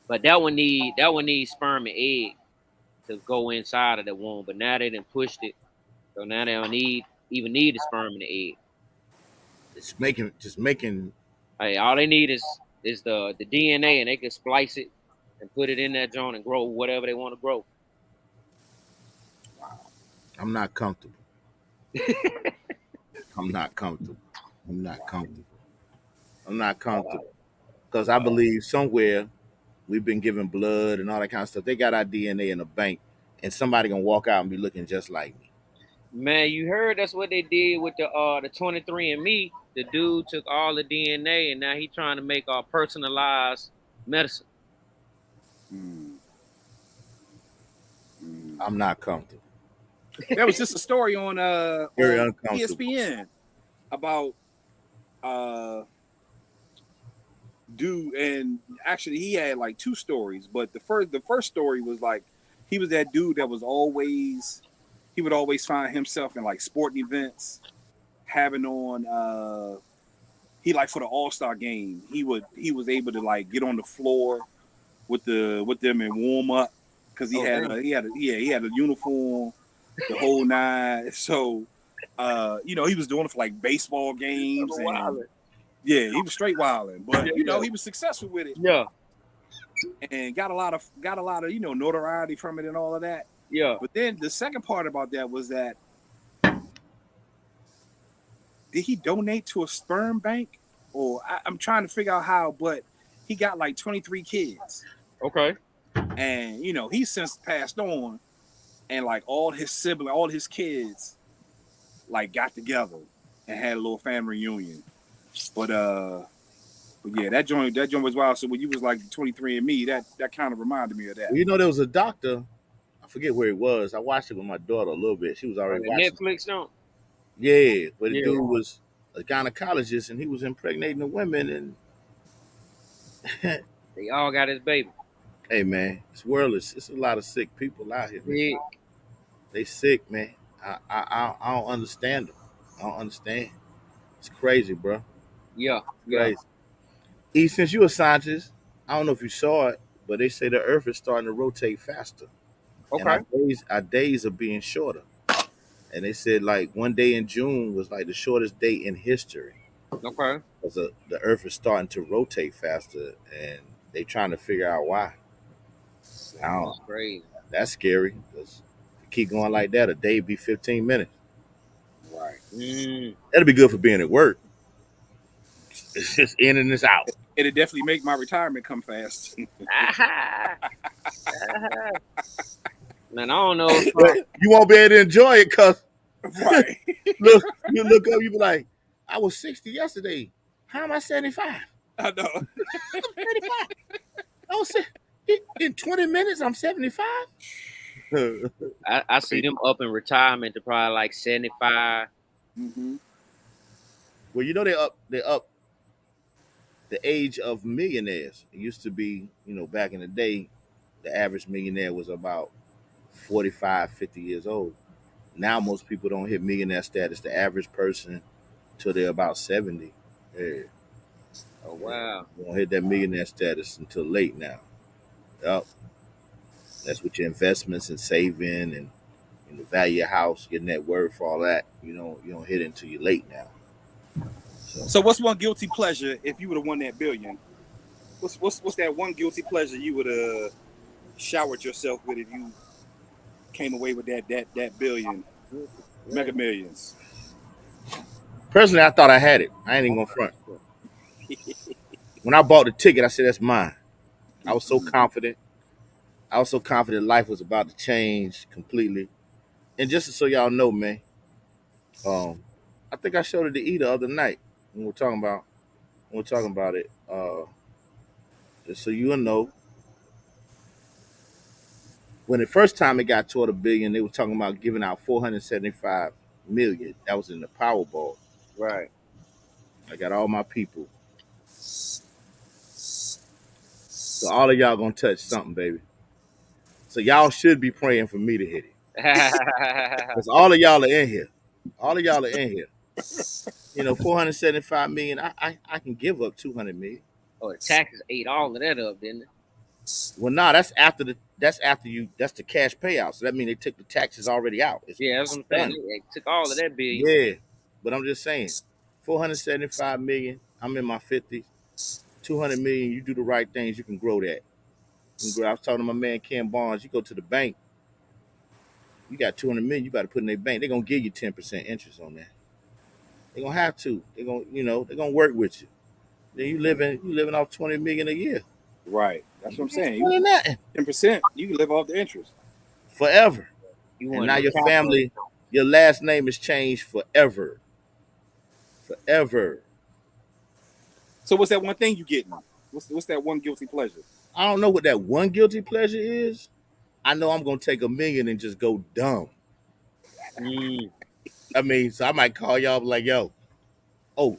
But that one need sperm and egg to go inside of the womb. But now they done pushed it. So now they don't even need the sperm and the egg. It's making. Hey, all they need is the DNA, and they can splice it and put it in that joint and grow whatever they want to grow. I'm not comfortable. I'm not comfortable. I'm not comfortable. I'm not comfortable because I believe somewhere we've been given blood and all that kind of stuff. They got our DNA in the bank, and somebody gonna walk out and be looking just like me. Man, you heard that's what they did with the 23andMe. The dude took all the DNA and now he trying to make our personalized medicine. I'm not comfortable. There was just a story on Very on uncomfortable. ESPN about dude, and actually he had like 2 stories, but the first story was like he was that dude that was always he would always find himself in like sporting events having on he like for the All-Star game, he was able to like get on the floor with them and warm up because Oh damn. he had a uniform, the whole nine. So you know, he was doing it for like baseball games and yeah, he was straight wilding. But Yeah, you know, yeah. he was successful with it Yeah, and got a lot of, you know, notoriety from it and all of that. yeah. But then the second part about that was that did he donate to a sperm bank? Or I'm trying to figure out how, but he got like 23 kids. Okay. And, you know, he's since passed on. And like all his siblings, all his kids, like got together and had a little family reunion. But yeah, that joint was wild. So when you was like 23 and me, that kind of reminded me of that. Well, you know, there was a doctor. I forget where it was. I watched it with my daughter a little bit. She was On already the watching. Netflix, don't? Yeah, but the Yeah. dude was a gynecologist, and he was impregnating the women. And They all got his baby. hey, man, this world is it's a lot of sick people out here, man. Yeah. They sick, man. I don't understand them. I don't understand. It's crazy, bro. Yeah. Yeah. Crazy. E, since you're a scientist, I don't know if you saw it, but they say the Earth is starting to rotate faster, and Okay. our days are being shorter. And they said like one day in June was like the shortest day in history Okay. because the Earth is starting to rotate faster, and they trying to figure out why. I don't, That's crazy. that's scary because if you keep going like that, a day be 15 minutes. Right. That'll be good for being at work. It's just in and it's out. It'd definitely make my retirement come fast. Aha. Aha. Man, I don't know. But you won't be able to enjoy it because Right. look, you look up, you be like, I was 60 yesterday. How am I 75? I know. I'm 75. I was in 20 minutes, I'm 75. I see them up in retirement to probably like 75. Mm-hmm. Well, you know they up the age of millionaires. It used to be, you know, back in the day, the average millionaire was about 45, 50 years old. Now most people don't hit millionaire status. The average person till they're about 70. Yeah, Oh yeah. wow. You don't hit that millionaire status until late now. Yep. That's with your investments and saving and you know, value your house, your net worth, all that. You don't hit it until you're late now. So So what's one guilty pleasure if you would have won that billion? What's that one guilty pleasure you would have showered yourself with if you came away with that billion, mega millions? personally, I thought I had it. I ain't even gonna front. When I bought the ticket, I said that's mine. I was so confident. I was so confident life was about to change completely. And just so y'all know, man, I think I showed it to E the other night when we're talking about it. Just so you'll know, when the first time it got toward a billion, they were talking about giving out 475 million. That was in the Powerball. Right. I got all my people. So all of y'all gonna touch something, baby. So y'all should be praying for me to hit it. Because all of y'all are in here. All of y'all are in here. You know, 475 million. I can give up 200 million. Oh, the taxes ate all of that up, didn't it? Well, nah, that's the cash payout. So that means they took the taxes already out. It's Yeah, that's what I'm saying. done. They took all of that billion. Yeah. But I'm just saying, 475 million, I'm in my 50s. 200 million, you do the right things, you can grow that. You can grow. I was talking to my man Ken Barnes, you go to the bank, you got 200 million, you got to put in their bank. They're gonna give you 10% interest on that. They're gonna have to. They're gonna work with you. Then you living off 20 million a year. Right. That's what I'm saying. More than nothing. 10%. You can live off the interest. Forever. You And want now no your capital. family, your last name is changed forever. Forever. So what's that one thing you getting? What's that one guilty pleasure? I don't know what that one guilty pleasure is. I know I'm gonna take a million and just go dumb. Mm. I mean, so I might call y'all like, yo, oh,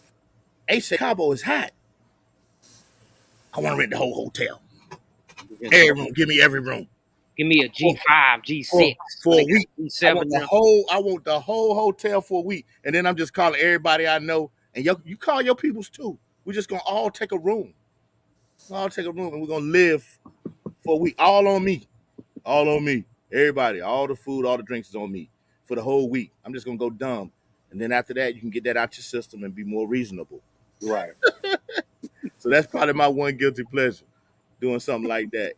Ace Cabo is hot. I want to rent the whole hotel. Every room. Give me every room. Give me a G5, G6. For a week. I G7 want the now. whole hotel for a week, and then I'm just calling everybody I know, and you call your peoples too. We're just gonna all take a room. All take a room, and we're gonna live for a week. All on me. All on me. Everybody, all the food, all the drinks is on me for the whole week. I'm just gonna go dumb, and then after that, you can get that out your system and be more reasonable. Right. So that's probably my one guilty pleasure, doing something like that.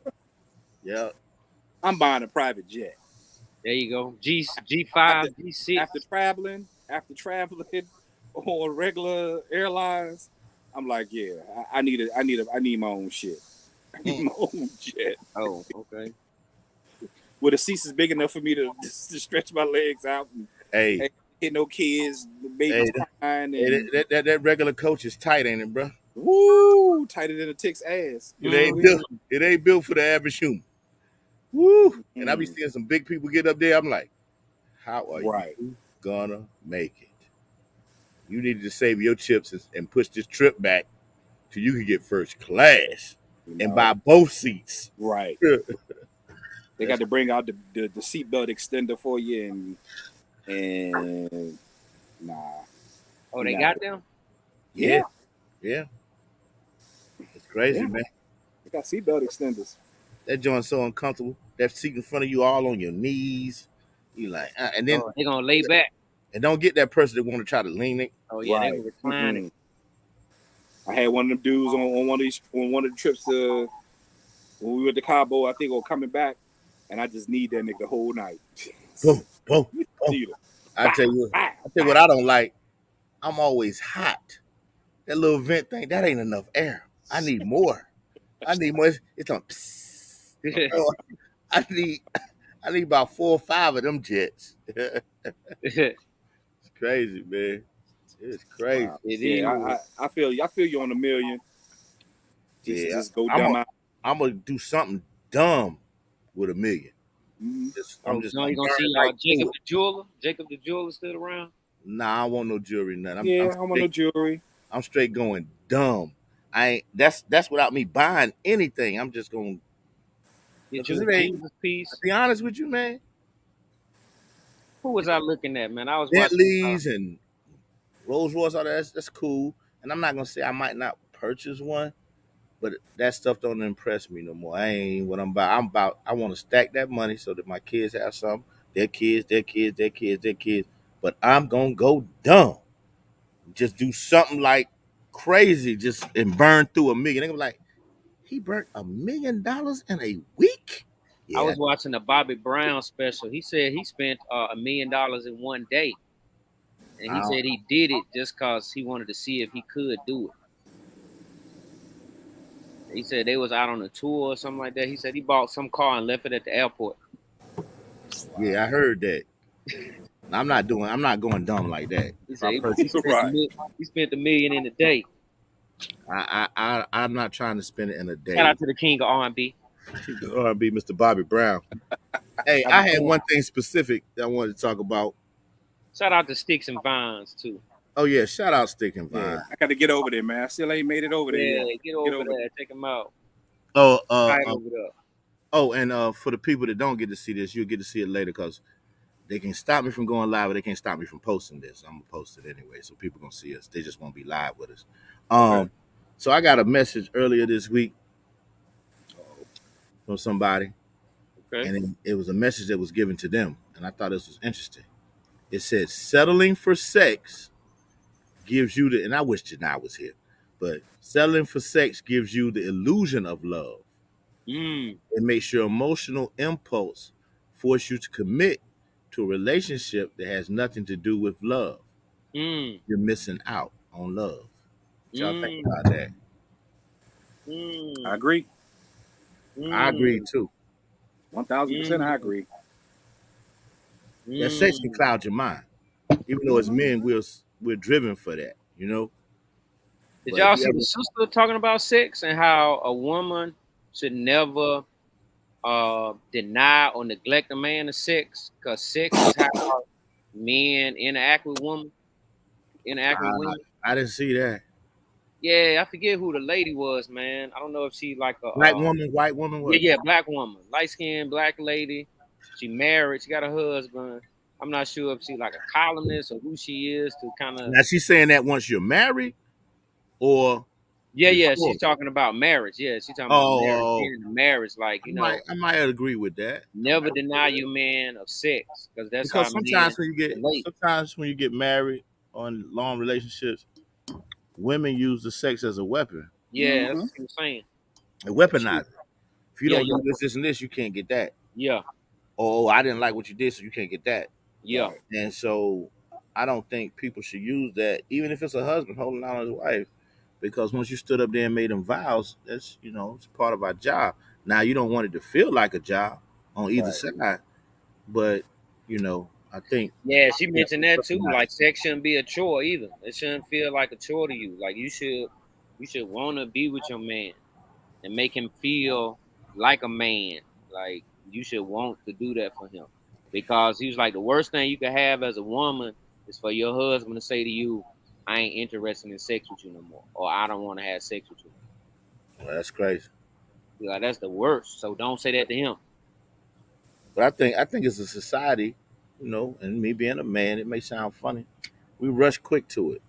Yeah. I'm buying a private jet. There you go. After G5, G6. after traveling on regular airlines, I'm like, yeah, I need my own shit. I need my own jet. Oh, okay. Where the seats is big enough for me to stretch my legs out and Hey, hit no kids, the babies hey, crying, hey, and that regular coach is tight, ain't it, bro? woo, tighter than a tick's ass. It ain't built. It ain't built for the average human. Woo! And I be Mm, seeing some big people get up there. I'm like, how are right. you gonna make it? You needed to save your chips and push this trip back so you can get first class You and know, buy both seats. right. They got to bring out the seatbelt extender for you, and nah, Oh, they nah. got them? Yeah, Yeah, yeah. It's crazy, yeah. man. They got seatbelt extenders. That joint's so uncomfortable. That seat in front of you all on your knees. You like, and then Oh, they gonna lay back. and don't get that person that want to try to lean it. Oh yeah, they Right. gonna recline it. I had one of them dudes on one of the trips when we went to Cabo, I think, or coming back, and I just need that nigga the whole night. Boom, boom, boom. Need him. I tell you, what I don't like. I'm always hot. That little vent thing, that ain't enough air. I need more. I need more. It's on. Oh, I need about 4 or 5 of them jets. It It's crazy, man. It's crazy. Wow. Yeah, is. I feel you on a million. Yeah, Just go I'm dumb out. gonna do something dumb with a million. Mm-hmm. I'm Oh, just no, gonna you gonna burn see right Jacob through it. the jeweler? Jacob the jeweler still around? Nah, I want no jewelry, nothing. Yeah, I want no jewelry. I'm straight going dumb. I ain't. That's without me buying anything. I'm just gonna. Get Because you a it ain't. Jesus To piece. be honest with you, man, Who was I looking at, man? I was watching. Bentleys and Rolls Royce, all that, that's cool. And I'm not gonna say I might not purchase one, but that stuff don't impress me no more. I ain't what I'm about. I want to stack that money so that my kids have something. Their kids, their kids, their kids, their kids. But I'm gonna go dumb. Just do something like crazy, just and burn through a million. They gonna be like, he burnt $1 million in a week. I Yeah, was watching the Bobby Brown special. He said he spent $1 million in one day, and I he don't, said he did it just cause he wanted to see if he could do it. He said they was out on a tour or something like that. He said he bought some car and left it at the airport. yeah, I heard that. I'm not going dumb like that. He If said I he purchase, spent Right. he spent $1 million in a day. I'm not trying to spend it in a Shout day. out to the king of R&B. R&B, Mr. Bobby Brown. Hey, I had one thing specific that I wanted to talk about. Shout out to Sticks and Vines too. Oh yeah, shout out Stick and Yeah, Vine. I got to get over there, man. I still ain't made it over there yet. Yeah, get Get over over there, check him out. Oh, Right over there. and for the people that don't get to see this, you'll get to see it later because they can stop me from going live, but they can't stop me from posting this. I'm gonna post it anyway, so people gonna see us. They just won't be live with us. there. Okay. So I got a message earlier this week from somebody, Okay. and it was a message that was given to them, and I thought this was interesting. It said, "Settling for sex gives you the," and I wish Janai was here, but settling for sex gives you the illusion of love. Mm. It makes your emotional impulse force you to commit to a relationship that has nothing to do with love. Mm. You're missing out on love. What y'all think Mm. about that? I Mm. agree. I agree Mm. too. 1000%. I Mm. agree. That sex can Mm. cloud your mind, even though as Mm-hmm. men we're driven for that, you know. Did But if y'all you see the ever, sister talking about sex and how a woman should never deny or neglect a man of sex because sex is how men interact with women, interact with I, women? I didn't see that. Yeah, I forget who the lady was, man. I don't know if she like a Black woman, white woman, yeah, what? yeah, black woman, light skinned black lady. She married. She got a husband. I'm not sure if she like a columnist or who she is to kind of. Now she's saying that once you're married or Yeah, yeah. before. She's talking about marriage. Yeah, she's talking about marriage. Oh, Being in marriage, like I might agree with that. I might never agree with deny that. your man of sex because that's how Because men relate. sometimes when you get married on long relationships, women use the sex as a weapon, Yeah, that's Mm-hmm. what I'm saying. a But you, weaponizer. If you yeah, don't yeah, do this and this, you can't get that. yeah, Oh, I didn't like what you did, so you can't get that. yeah. Right. And so I don't think people should use that, even if it's a husband holding on to his wife, because once you stood up there and made them vows, that's it's part of our job. Now you don't want it to feel like a job on either Right. side, but I think Yeah, she yeah, mentioned that too. recognize Like sex shouldn't be a chore either. It shouldn't feel like a chore to you. Like you should want to be with your man and make him feel like a man. Like you should want to do that for him because he was like the worst thing you could have as a woman is for your husband to say to you, "I ain't interested in sex with you no more," or "I don't want to have sex with you." well, that's crazy. Like that's the worst. So don't say that to him. But I think it's a society, and me being a man, it may sound funny. We rush quick to it,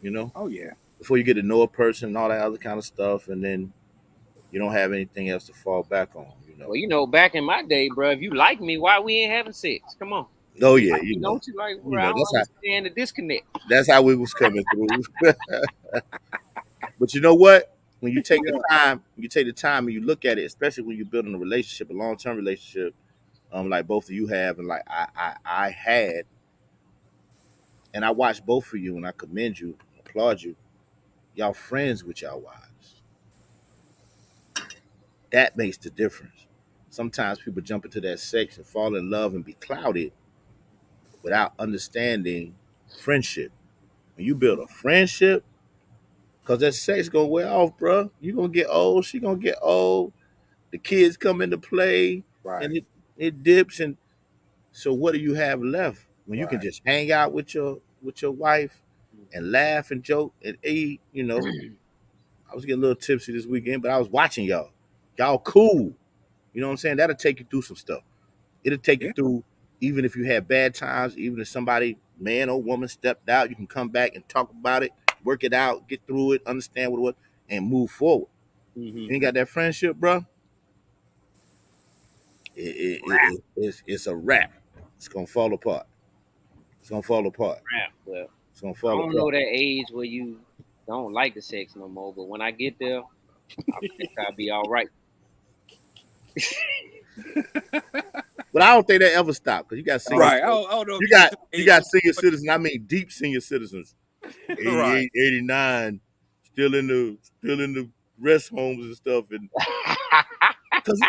you know, Oh yeah. before you get to know a person and all that other kind of stuff, and then you don't have anything else to fall back on. Well, back in my day, bro, if you like me, why we ain't having sex? Come on. Oh You yeah, like me, don't you? Like, bro, I don't that's how understand the disconnect. we was coming through. But you know what? When you take the Yeah. time, and you look at it, especially when you're building a relationship, a long term relationship, like both of you have, and like I had, and I watched both of you, and I commend you, applaud you. Y'all friends with y'all wives. That makes the difference. Sometimes people jump into that sex and fall in love and be clouded without understanding friendship. When you build a friendship, because that sex gonna wear off, bro. You gonna get old. She gonna get old. The kids come into play, and Right. it dips. And so, what do you have left when you can Right. just hang out with your wife and laugh and joke and eat? I was getting a little tipsy this weekend, but I was watching y'all. Y'all cool. You know what I'm saying? That'll take you through some stuff. It'll take you Yeah. through, even if you had bad times, even if somebody, man or woman, stepped out, you can come back and talk about it, work it out, get through it, understand what it was, and move forward. Mm-hmm. You ain't got that friendship, bro. Rap, It's a wrap. It's gonna fall apart. It's gonna fall apart. rap. Well, It's gonna I fall don't know apart. that age where you don't like the sex no more, but when I get there, I think I'll be all right. But I don't think that ever stopped because you got senior, Right. I don't know if you you get got to the you age got you senior citizens. I mean, deep senior citizens, right. 88, 89, still in the rest homes and stuff. And because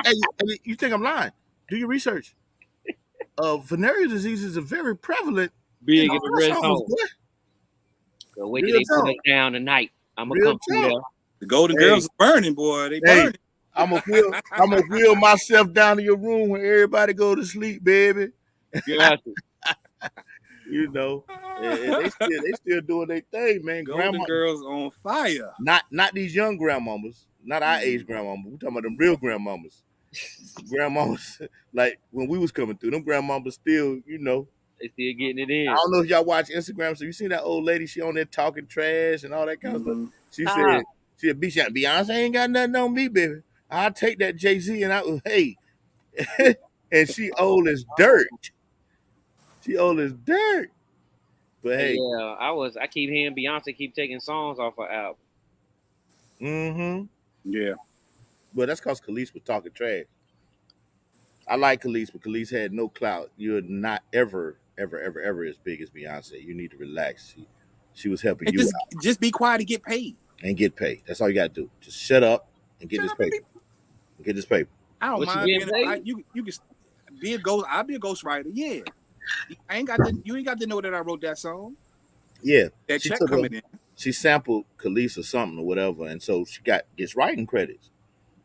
you think I'm lying? Do your research. Venereal diseases are very prevalent in Big the in the rest rest homes, home. boy. So wait till Real they put us talk. down tonight. I'm gonna Real come through talk. there. The Golden Hey, Girls are burning, boy. They hey, burning. I'm gonna wheel myself down to your room when everybody go to sleep, baby. Got to. You know, and they still doing their thing, man. Golden Grandma, Girls on fire. not these young grandmamas, not our age Mhm. grandmamas. We talking about them real grandmamas. Grandmamas, like when we was coming through, them grandmamas still, They still getting it I in. don't know if y'all watch Instagram. So you seen that old lady? She on there talking trash and all that kind of stuff. Mhm. She Stop. said, Beyonce ain't got nothing on me, baby. I'll take that Jay-Z and hey, and she old as dirt. She old as dirt. But But hey, yeah, I keep hearing Beyonce keep taking songs off her album. mm-hmm. Yeah. But that's cause Khalees was talking trash. I like Khalees, but Khalees had no clout. You're not ever, ever, ever, ever as big as Beyonce. You need to relax. She was helping And you just out just be quiet and get paid. and get paid. That's all you gotta do. Just shut up and get Shut this up and paper. be. Get this paper. I don't Was she mind getting being. paid? You can be a ghost. I'll be a ghostwriter. Yeah. I ain't got to. You ain't got to know that I wrote that song. Yeah. That check coming in. She sampled Khalees or something or whatever, and so she gets writing credits.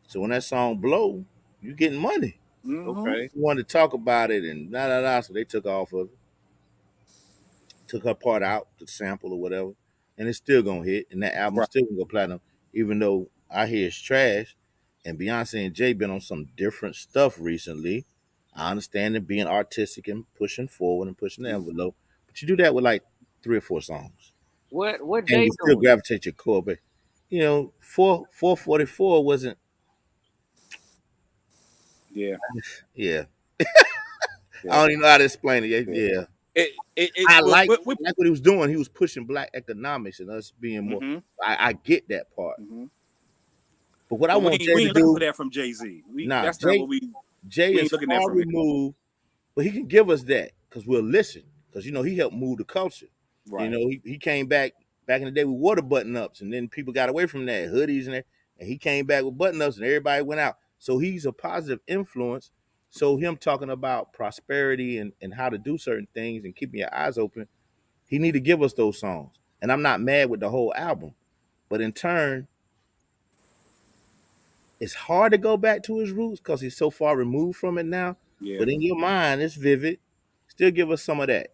So when that song blow, you getting money. Mm-hmm. Okay. She wanted to talk about it and da da da. So they took off of it, took her part out, the sample or whatever. and it's still gonna hit, and that album Right. still gonna go platinum, even though I hear it's trash. And Beyonce and Jay been on some different stuff recently. I understand them being artistic and pushing forward and pushing the Mhm. envelope, but you do that with like 3 or 4 songs, What and they you still doing? gravitate your core. But 444 wasn't. Yeah, Yeah, I yeah, don't even know how to explain it. Yeah, yeah. yeah. It I well, like we, I like what he was doing. He was pushing black economics and us being more. hmm I get that part. hmm But what I but want Jay we to ain't looking for do, that from Jay Z. We nah, That's not what Jay we is ain't looking at far from him. removed, but he can give us that because we'll listen. Because he helped move the culture. Right. He came back in the day with water button ups, and then people got away from that hoodies and he came back with button ups, and everybody went out. So he's a positive influence. So him talking about prosperity and how to do certain things and keeping your eyes open, he need to give us those songs. And I'm not mad with the whole album, but in turn, it's hard to go back to his roots because he's so far removed from it now. Yeah. But in your mind, it's vivid. Still give us some of that.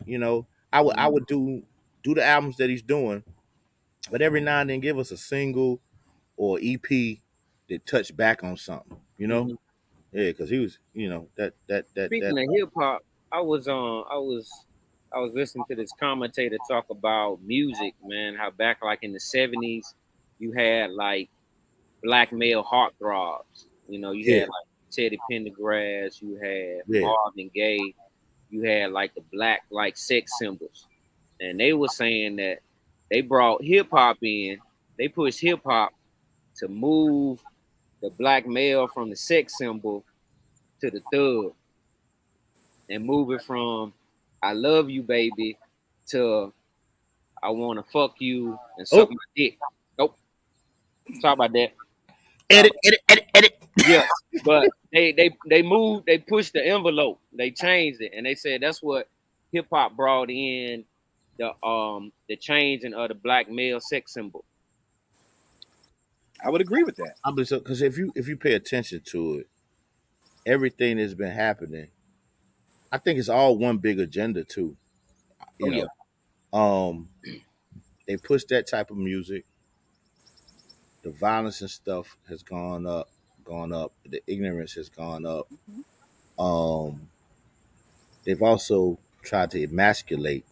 I hmm would do the albums that he's doing, but every now and then give us a single or EP that touch back on something. Mhm. Yeah, because he was, that. Speaking of hip hop, I was I was listening to this commentator talk about music, man. How back like in the '70s, you had like black male heartthrobs. You Yeah, had like Teddy Pendergrass, you had yeah. Marvin Gaye, you had like the black like sex symbols, and they were saying that they brought hip hop in. They pushed hip hop to move the black male from the sex symbol to the thug, and move it from "I love you, baby" to "I want to fuck you and suck Oh, my dick." Nope. Sorry about that. Sorry edit, about edit, edit, edit. Yeah, but they moved, they pushed the envelope, they changed it, and they said that's what hip hop brought in the changing of the black male sex symbol. I would agree with that. I believe so because if you pay attention to it, everything that's been happening, I think it's all one big agenda too. Oh You yeah, um, they push that type of music. The violence and stuff has gone up. The ignorance has gone up. Um, they've also tried to emasculate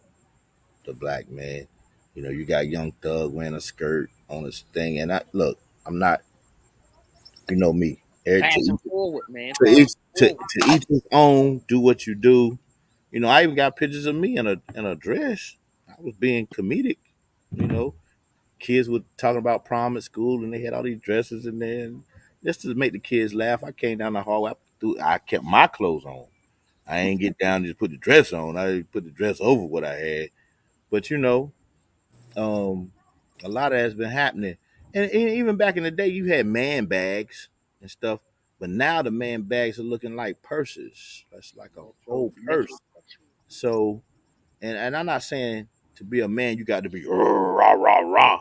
the black man. You got Young Thug wearing a skirt on his thing, and I look. I'm not. You know me. fashion forward, man, To fashion each forward. to each his own. Do what you do. I even got pictures of me in a dress. I was being comedic. You know, kids were talking about prom at school, and they had all these dresses in there. And just to make the kids laugh, I came down the hallway. I kept my clothes on. I ain't get down and just put the dress on. I put the dress over what I had. But um, a lot of that's been happening. And even back in the day, you had man bags and stuff. But now the man bags are looking like purses. That's like a Metro, whole metro. purse. So, and I'm not saying to be a man you got to be rah rah rah.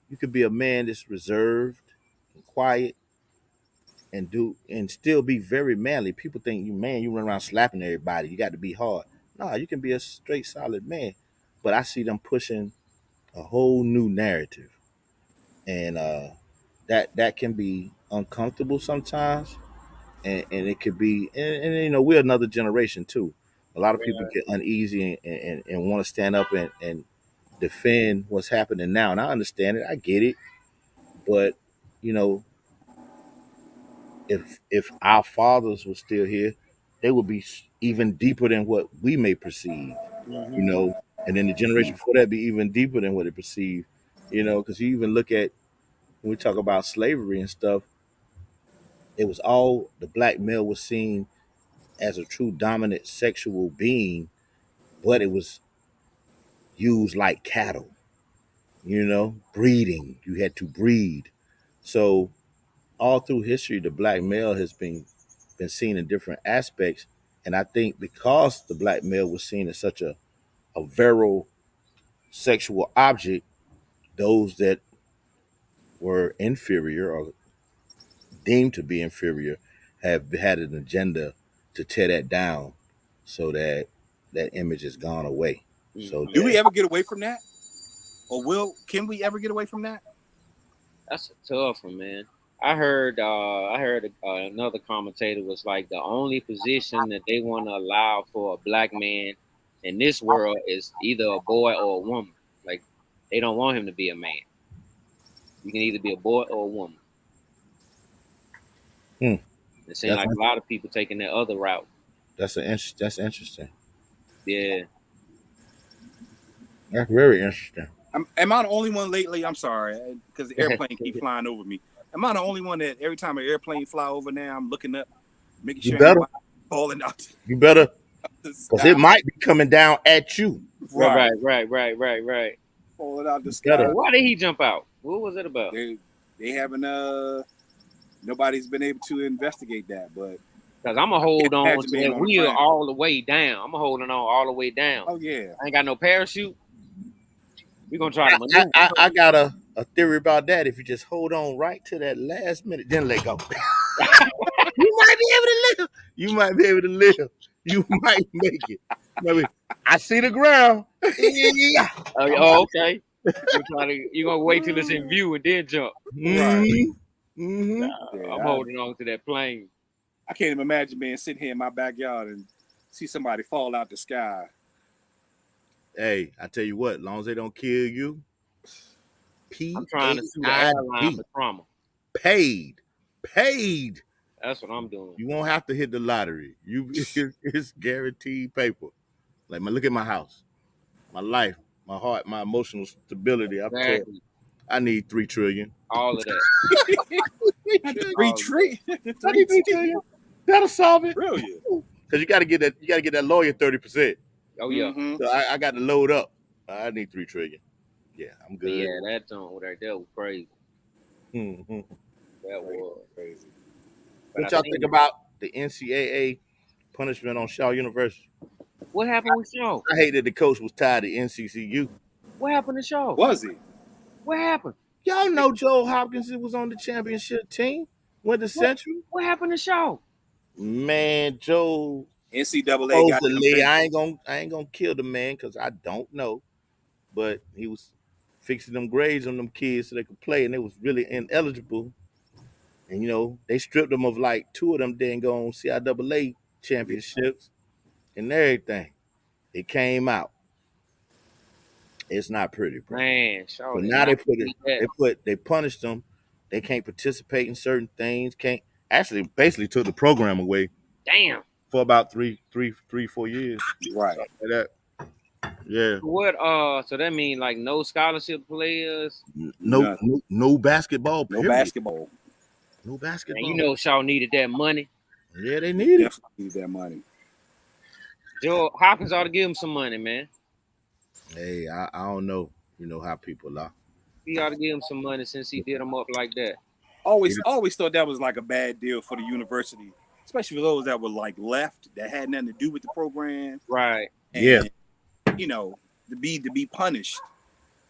You could be a man that's reserved and quiet and still be very manly. People think you run around slapping everybody. You got to be hard. No, you can be a straight solid man. But I see them pushing a whole new narrative, and that can be uncomfortable sometimes, and it could be, and we're another generation too. A lot of people get uneasy and want to stand up and defend what's happening now, and I understand it. I get it, but you know if our fathers were still here, they would be even deeper than what we may perceive, you Mm-hmm. know, and then the generation before that be even deeper than what they perceive, because you even look at when we talk about slavery and stuff, it was all the black male was seen as a true dominant sexual being, but it was used like cattle, breeding. You had to breed. So all through history, the black male has been seen in different aspects. And I think because the black male was seen as such a virile sexual object, those that were inferior or deemed to be inferior have had an agenda to tear that down so that that image has gone away. So Mm-hmm. Do we that ever get away from that? Or can we ever get away from that? That's a tough one, man. I heard another commentator was like the only position that they want to allow for a black man in this world is either a boy or a woman. Like they don't want him to be a man. You can either be a boy or a woman. Hmm. It seems That's like a lot of people taking that other route. that's interesting. Yeah. That's very interesting. Am I the only one lately? I'm sorry, because the airplane keep flying over me. Am I the only one that every time an airplane fly over now, I'm looking up, making You sure better. ain't falling out You better, the because sky? it might be coming down at you. Right, Right. falling out the You sky. better. Why did he jump out? What was it about? They haven't nobody's been able to investigate that, but Because I'm gonna hold on imagine to being that on the wheel ground. all the way down. I'm holding on all the way down. Oh yeah, I ain't got no parachute. We gonna try to maneuver. I got a theory about that. If you just hold on right to that last minute, then let go. You might be able to live. You might be able to live. You might make it. Maybe I see the ground. Yeah. Oh, okay. You gonna wait till it's in view and then jump. right. Mm-hmm. Yeah, I'm holding on to that plane. I can't even imagine being sitting here in my backyard and see somebody fall out the sky. Hey, I tell you what, as long as they don't kill you, I'm trying to sue the airline PAID. for trauma. Paid. Paid. That's what I'm doing. You won't have to hit the lottery. It's guaranteed paper. Like look at my house, my life, my heart, my emotional stability. I've told Exactly. I need 3 trillion. All of that. 3 trillion. I need 3 trillion. That'll solve it. Brilliant. Because you gotta get that lawyer 30%. Oh yeah. Mm-hmm. So I got to load up. I need 3 trillion. Yeah, I'm But good. yeah, that joint right there was crazy. Mm-hmm. That was. Crazy. What y'all think about the NCAA punishment on Shaw University? What happened with Shaw? I hate that the coach was tied to NCCU. What happened to Shaw? Was he? What happened? Y'all know Joe Hopkins was on the championship team. Went to Central. What happened to Shaw? Man, Joe NCAA got them supposedly, big. I ain't gonna kill the man because I don't know, but he was fixing them grades on them kids so they could play, and they was really ineligible. And they stripped them of like 2 of them dang on CIAA championships and everything. It came out. It's not pretty, bro. Man, Shaw But did now not they need that. they punished them. They can't participate in certain things. Can't actually basically took the program away Damn. for about 4 years. Right. Like that. Yeah. What so that means like no scholarship players? No basketball. No Period. basketball. No And basketball. you know Shaw needed that money. Yeah, they need it. Definitely need that money. Joe Hopkins ought to give him some money, man. Hey, I don't know. You know how people are. He ought to give him some money since he did him up like that. Always thought that was like a bad deal for the university, especially for those that were like left that had nothing to do with the program. Right. And, Yeah. To be punished.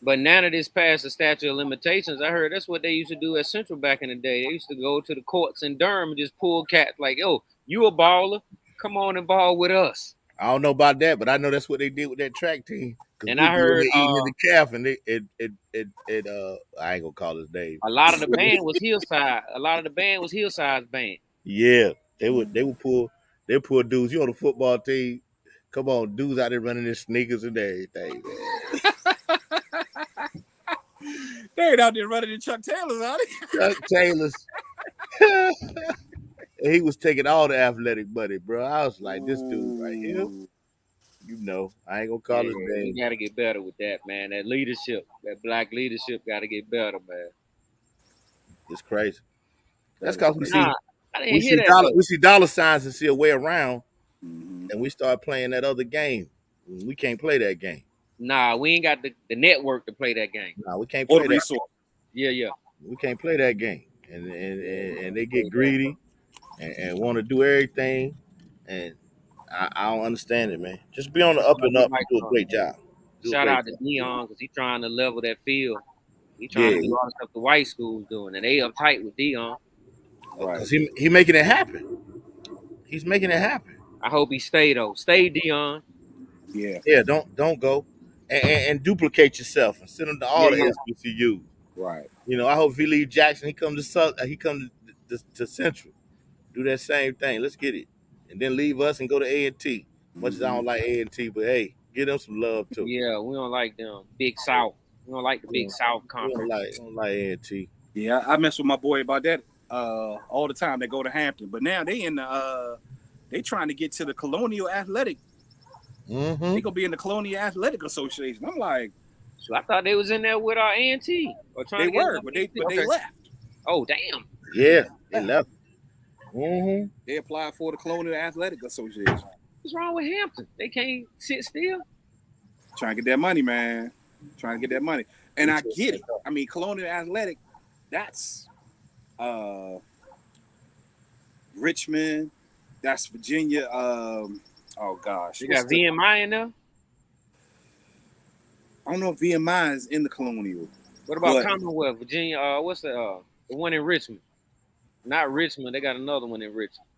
But now that it's past the statute of limitations, I heard that's what they used to do at Central back in the day. They used to go to the courts in Durham and just pull cats like, yo, you a baller. Come on and ball with us. I don't know about that, but I know that's what they did with that track team. And I heard eating in the calf, and I ain't gonna call his name. a lot of the band was Hillside. A lot of the band was Hillside's band. Yeah, they would pull dudes. You on the football team? Come on, dudes out there running in sneakers and everything, man. They ain't out there running in Chuck Taylors, are they? Chuck Taylor's. He was taking all the athletic money, bro. I was like, this dude right here. I ain't gonna call his name. We gotta get better with that, man. That leadership, that black leadership, gotta get better, man. It's crazy. That's because we see dollar signs and see a way around, and we start playing that other game. We can't play that game. Nah, we ain't got the network to play that game. Nah, we can't play that. Yeah. We can't play that game, and they get greedy and want to do everything, and I don't understand it, man. Just be on the up and up and do a great job. Shout out to Dion because he's trying to level that field. He's trying to do all the stuff the white schools doing, and they uptight with Dion. Right. Because he making it happen. He's making it happen. I hope he stay though. Stay, Dion. Yeah. Yeah. Don't go. and duplicate yourself and send them to all Yeah, the yeah. SBCUs. Right. You know, I hope if he leave Jackson, he come to he come to Central. Do that same thing. Let's get it, and then leave us and go to A&T. Much as I Mm-hmm. don't like A&T, but hey, give them some love too. Yeah, we don't like them. Big South. We don't like the Big South We Conference. don't like A&T. Yeah, I mess with my boy about that all the time. They go to Hampton, but now they in the they trying to get to the Colonial Athletic. Mm-hmm. They gonna be in the Colonial Athletic Association. I'm like, So I thought they was in there with our A&T or trying they to get were, them. but they Okay. left. Oh damn. Yeah, they left. Mm-hmm. They applied for the Colonial Athletic Association. What's wrong with Hampton? They can't sit still. Trying to get that money, man. Trying to get that money. And I get it. I mean, Colonial Athletic, that's Richmond, that's Virginia. Oh gosh. You got VMI in there. I don't know if VMI is in the Colonial. What about Commonwealth, Virginia? What's the one in Richmond? Not Richmond. They got another one in Richmond.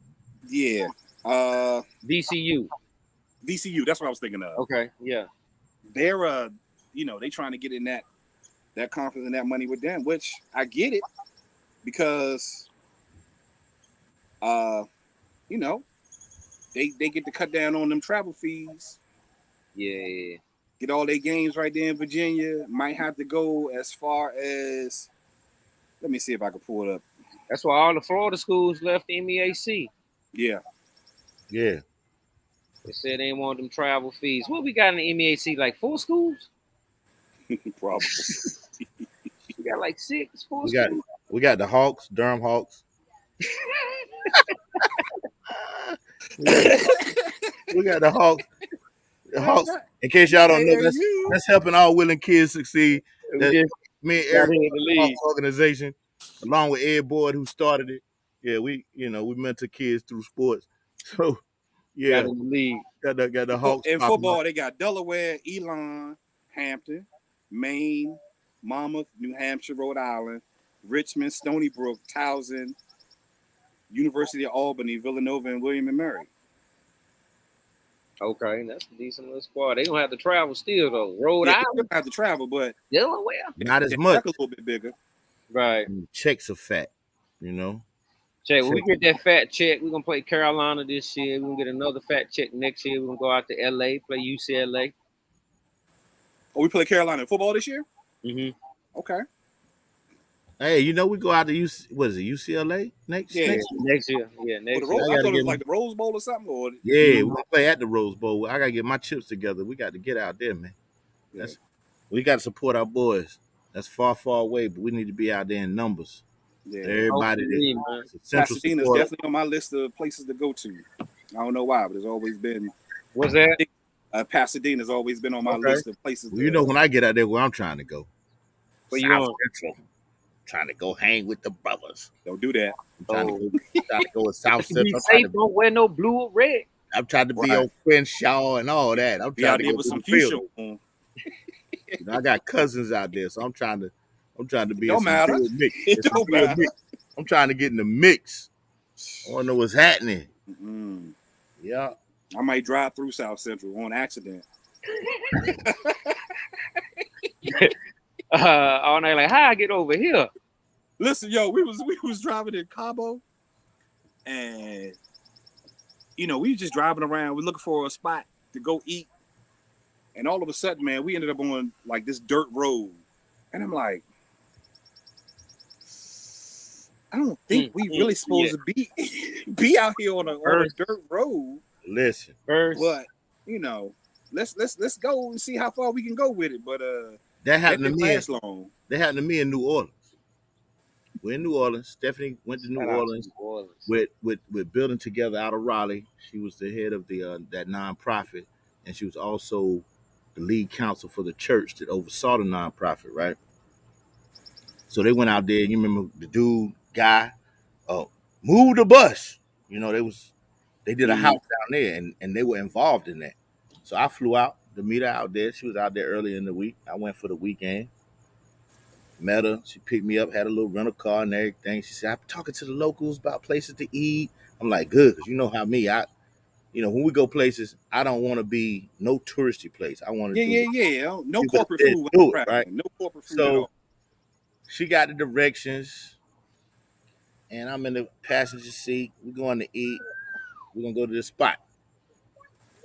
Yeah. VCU. VCU. That's what I was thinking of. Okay. Yeah. They're they trying to get in that conference and that money with them, which I get it because they get to cut down on them travel fees. Yeah. Get all their games right there in Virginia. Might have to go as far as, let me see if I can pull it up. That's why all the Florida schools left the MEAC. Yeah. Yeah. They said they didn't want them travel fees. What we got in the MEAC? Like 4 schools? Probably. We got like 4 schools. We got the Hawks, Durham Hawks. we got the Hawks. The Hawks. In case y'all don't know, that's helping all willing kids succeed. Me and Eric, the organization, along with Ed Boyd, who started it. Yeah, we mentor kids through sports. So yeah, got in the league. Got the Hawks. In football, they got Delaware, Elon, Hampton, Maine, Monmouth, New Hampshire, Rhode Island, Richmond, Stony Brook, Towson, University of Albany, Villanova, and William and Mary. Okay, that's a decent little squad. They don't have to travel still though. Rhode Island they don't have to travel, but Delaware not as much. A little bit bigger. Right. Checks are fat, you know. Check. When we get that fat check, we're gonna play Carolina this year. We're gonna get another fat check next year. We're gonna go out to LA, play UCLA. Oh, we play Carolina in football this year? Mm-hmm. Okay. Hey, we go out to UCLA next year? Next year. Yeah, next year. I thought it was like the Rose Bowl or something. Yeah, we're gonna play at the Rose Bowl. I gotta get my chips together. We got to get out there, man. We got to support our boys. That's far, far away, but we need to be out there in numbers. Yeah. Everybody Pasadena is definitely on my list of places to go to. I don't know why, but it's always been. What's that? Pasadena's always been on my list of places. Well, when I get out there, where I'm trying to go. Where you going? Central. Trying to go hang with the brothers. Don't do that. I'm trying to go with South Central. Be safe, don't wear no blue or red. I'm trying to be on Crenshaw and all that. I'm trying to go with some future. I got cousins out there, so I'm trying to be. Don't matter. It don't matter. I'm trying to get in the mix. I want to know what's happening. Mm-hmm. Yeah. I might drive through South Central on accident. All night, like, how I get over here? Listen, yo, we was driving in Cabo, and we were just driving around. We're looking for a spot to go eat, and all of a sudden, man, we ended up on like this dirt road, and I'm like, I don't think we really supposed to be out here on a dirt road. Listen, but let's go and see how far we can go with it. But that happened to me. Long. That happened to me in New Orleans. We're in New Orleans. Stephanie went to New Orleans with Building Together out of Raleigh. She was the head of that nonprofit, and she was also the lead counsel for the church that oversaw the nonprofit, right? So they went out there. You remember the guy, moved the bus. They did a house down there, and they were involved in that. So I flew out to meet her out there. She was out there early in the week. I went for the weekend. Met her. She picked me up, had a little rental car and everything. She said, I'm talking to the locals about places to eat. I'm like, good, because you know how me, when we go places, I don't want to be no touristy place. I want to Yeah. No you corporate gotta food when do I'm it, right? traveling. No corporate food at So all. she got the directions, and I'm in the passenger seat. We're going to eat. We're gonna go to this spot.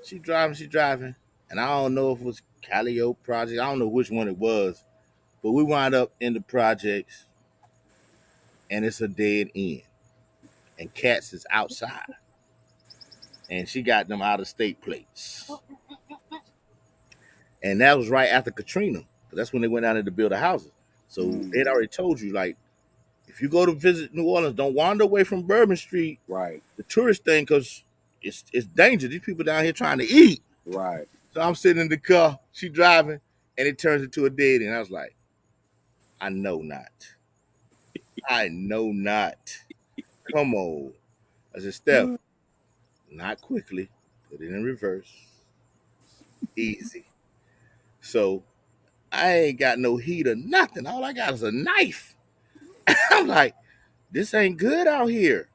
She driving, and I don't know if it was Calio Project. I don't know which one it was, but we wind up in the projects, and it's a dead end, and Cats is outside, and she got them out of state plates, and that was right after Katrina, 'cause that's when they went out there to build the houses. So they'd already told you, like, if you go to visit New Orleans, don't wander away from Bourbon Street, Right. the tourist thing, because it's dangerous. These people down here trying to eat. Right. So I'm sitting in the car, she driving, and it turns into a dead end. I was like, I know not. I know not. Come on. I said, Steph, not quickly. Put it in reverse. Easy. So I ain't got no heat or nothing. All I got is a knife. I'm like, this ain't good out here.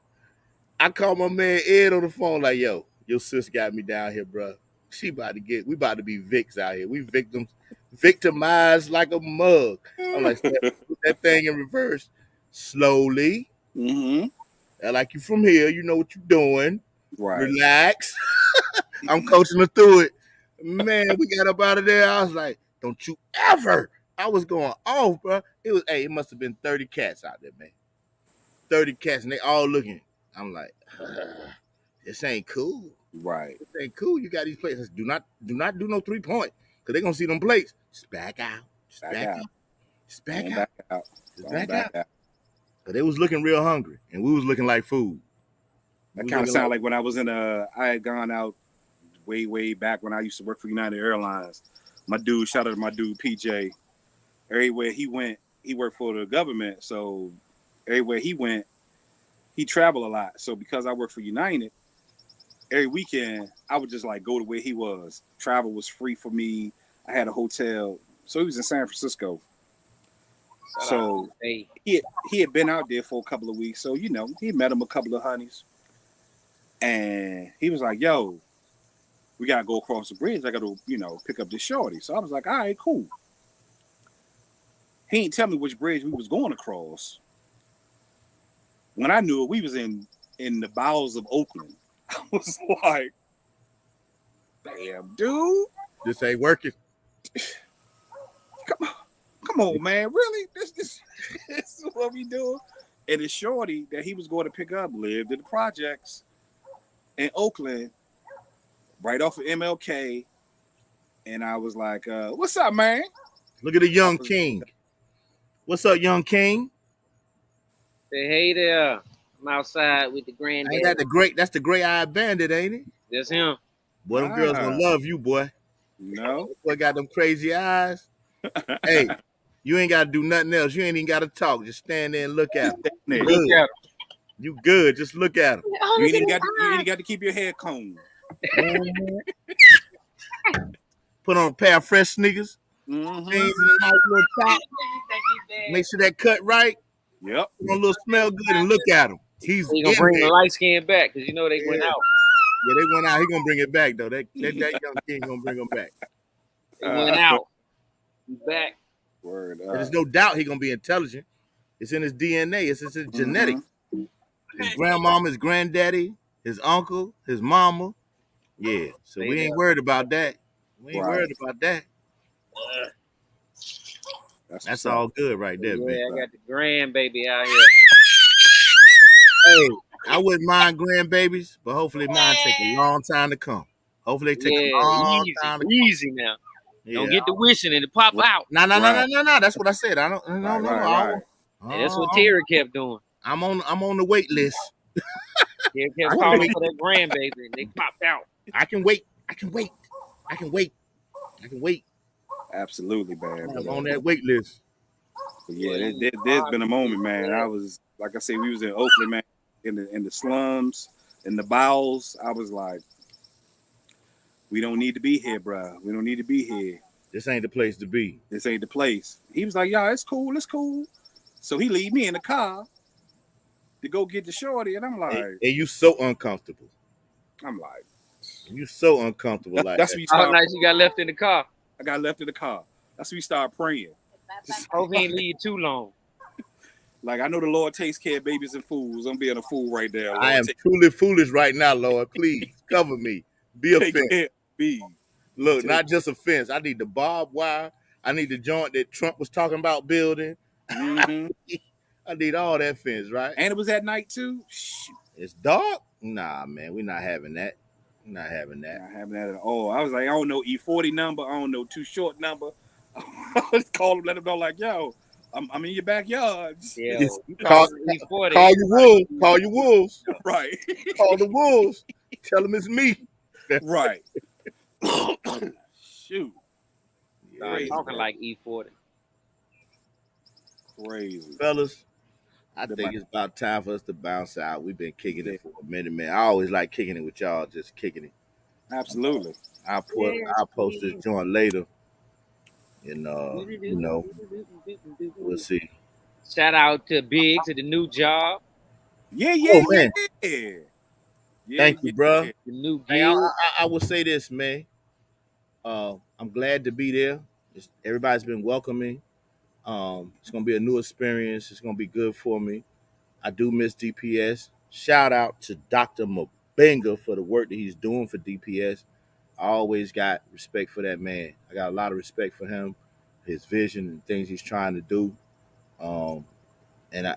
I called my man Ed on the phone, like, yo, your sis got me down here, bro. We about to be Vicks out here. We victimized like a mug. I'm like, Steph, put that thing in reverse slowly. Mm-hmm. Like you from here, you know what you're doing. Right. Relax. I'm coaching her through it. Man, we got up out of there. I was like, don't you ever. I was going off, bro. It must have been 30 cats out there, man. 30 cats, and they all looking. I'm like, this ain't cool. Right. This ain't cool. You got these places. Do not do no 3-point. Because they're gonna see them plates. Just back out. Just back out. Just back out. Just back out. But they was looking real hungry, and we was looking like food. That kind of sounded like when I was I had gone out way back when I used to work for United Airlines. Shout out to my dude PJ. Everywhere he went, he worked for the government, so everywhere he went, he traveled a lot. So because I worked for United, every weekend I would just like go to where he was. Travel was free for me. I had a hotel, so he was in San Francisco. So he had been out there for a couple of weeks. So he met him a couple of honeys, and he was like, "Yo, we gotta go across the bridge. I gotta pick up this shorty." So I was like, "All right, cool." He didn't tell me which bridge we was going across. When I knew it, we was in the bowels of Oakland. I was like, "Damn, dude, this ain't working." Come on, man. Really? This is what we do? And the shorty that he was going to pick up lived in the projects in Oakland, right off of MLK. And I was like, what's up, man? Look at the young king. What's up, young king? Say, hey there. I'm outside with the granddad. That's the gray-eyed bandit, ain't it? That's him. Boy, them girls gonna love you, boy. No. Boy got them crazy eyes. Hey, you ain't gotta do nothing else. You ain't even gotta talk. Just stand there and look at him. You good. Just look at him. You ain't got to keep your hair combed. Put on a pair of fresh sneakers. Mm-hmm. Jeans and a nice little top. Make sure that cut right. Yep. Put on a little smell good and look at him. He's gonna bring the light skin back because they went out. Yeah, they went out. He gonna bring it back though. That young king gonna bring them back. They went out. He's back. Word. There's no doubt he gonna be intelligent. It's in his DNA. It's his genetics. His grandmama, his granddaddy, his uncle, his mama. Yeah. So we ain't worried about that. Worried about that. That's all good right there, yeah, big I got the grandbaby out here. Hey, I wouldn't mind grandbabies, but hopefully mine take a long time to come. Hopefully they take a long time to come. Easy now. Yeah. Don't get the wishing and it pop out. No. That's what I said. I don't. No. Hey, that's what Terry kept doing. I'm on the wait list. Terry kept calling for that grandbaby and they popped out. I can wait. Absolutely, man. I'm on that wait list. But yeah, there's been a moment, man. I was, like I said, we was in Oakland, man, in the slums, in the bowels. I was like, we don't need to be here, bro. We don't need to be here. This ain't the place to be. This ain't the place. He was like, y'all, it's cool. So he leave me in the car to go get the shorty, and I'm like, and you so uncomfortable. I'm like, You so uncomfortable like That's that. when you How start. nice you got left in the car. I got left in the car. That's when you start praying. Hope he ain't leave you too long. Like I know the Lord takes care of babies and fools. I'm being a fool right there. I Lord, am truly foolish right now, Lord. Please cover me. Be a take fence. care of me. Look, Take. not just a fence. I need the barbed wire. I need the joint that Trump was talking about building. Mm-hmm. I need all that fence, right? And it was at night too. Shoot, It's dark. Nah, man, we're not having that. We're not having that. not having that at all. I was like, I don't know E40 number. I don't know too short number. I just call them, let them know, like, yo, I'm in your backyard. Yeah, It's you call, crossing E40, call ain't your nobody wolves. gonna leave Call you. your wolves. Right. Call the wolves. Tell them it's me. Right. Shoot. Start Yeah, Crazy, talking man. like E40. Crazy. fellas. I The think it's about time for us to bounce out. We've been kicking Yeah, it for a minute, man. I always like kicking it with y'all, just kicking it. absolutely. Yes, I'll post this please. joint later, and we'll see. Shout out to Big to the new job, Yeah, Oh yeah, man, yeah. Yeah, thank you, bro. yeah. the new Hey, gig. I will say this, man. I'm glad to be there. Everybody's been welcoming. It's gonna be a new experience. It's gonna be good for me. I do miss DPS. Shout out to Dr. Mabenga for the work that he's doing for DPS. I always got respect for that man. I got a lot of respect for him, his vision and things he's trying to do. Um, and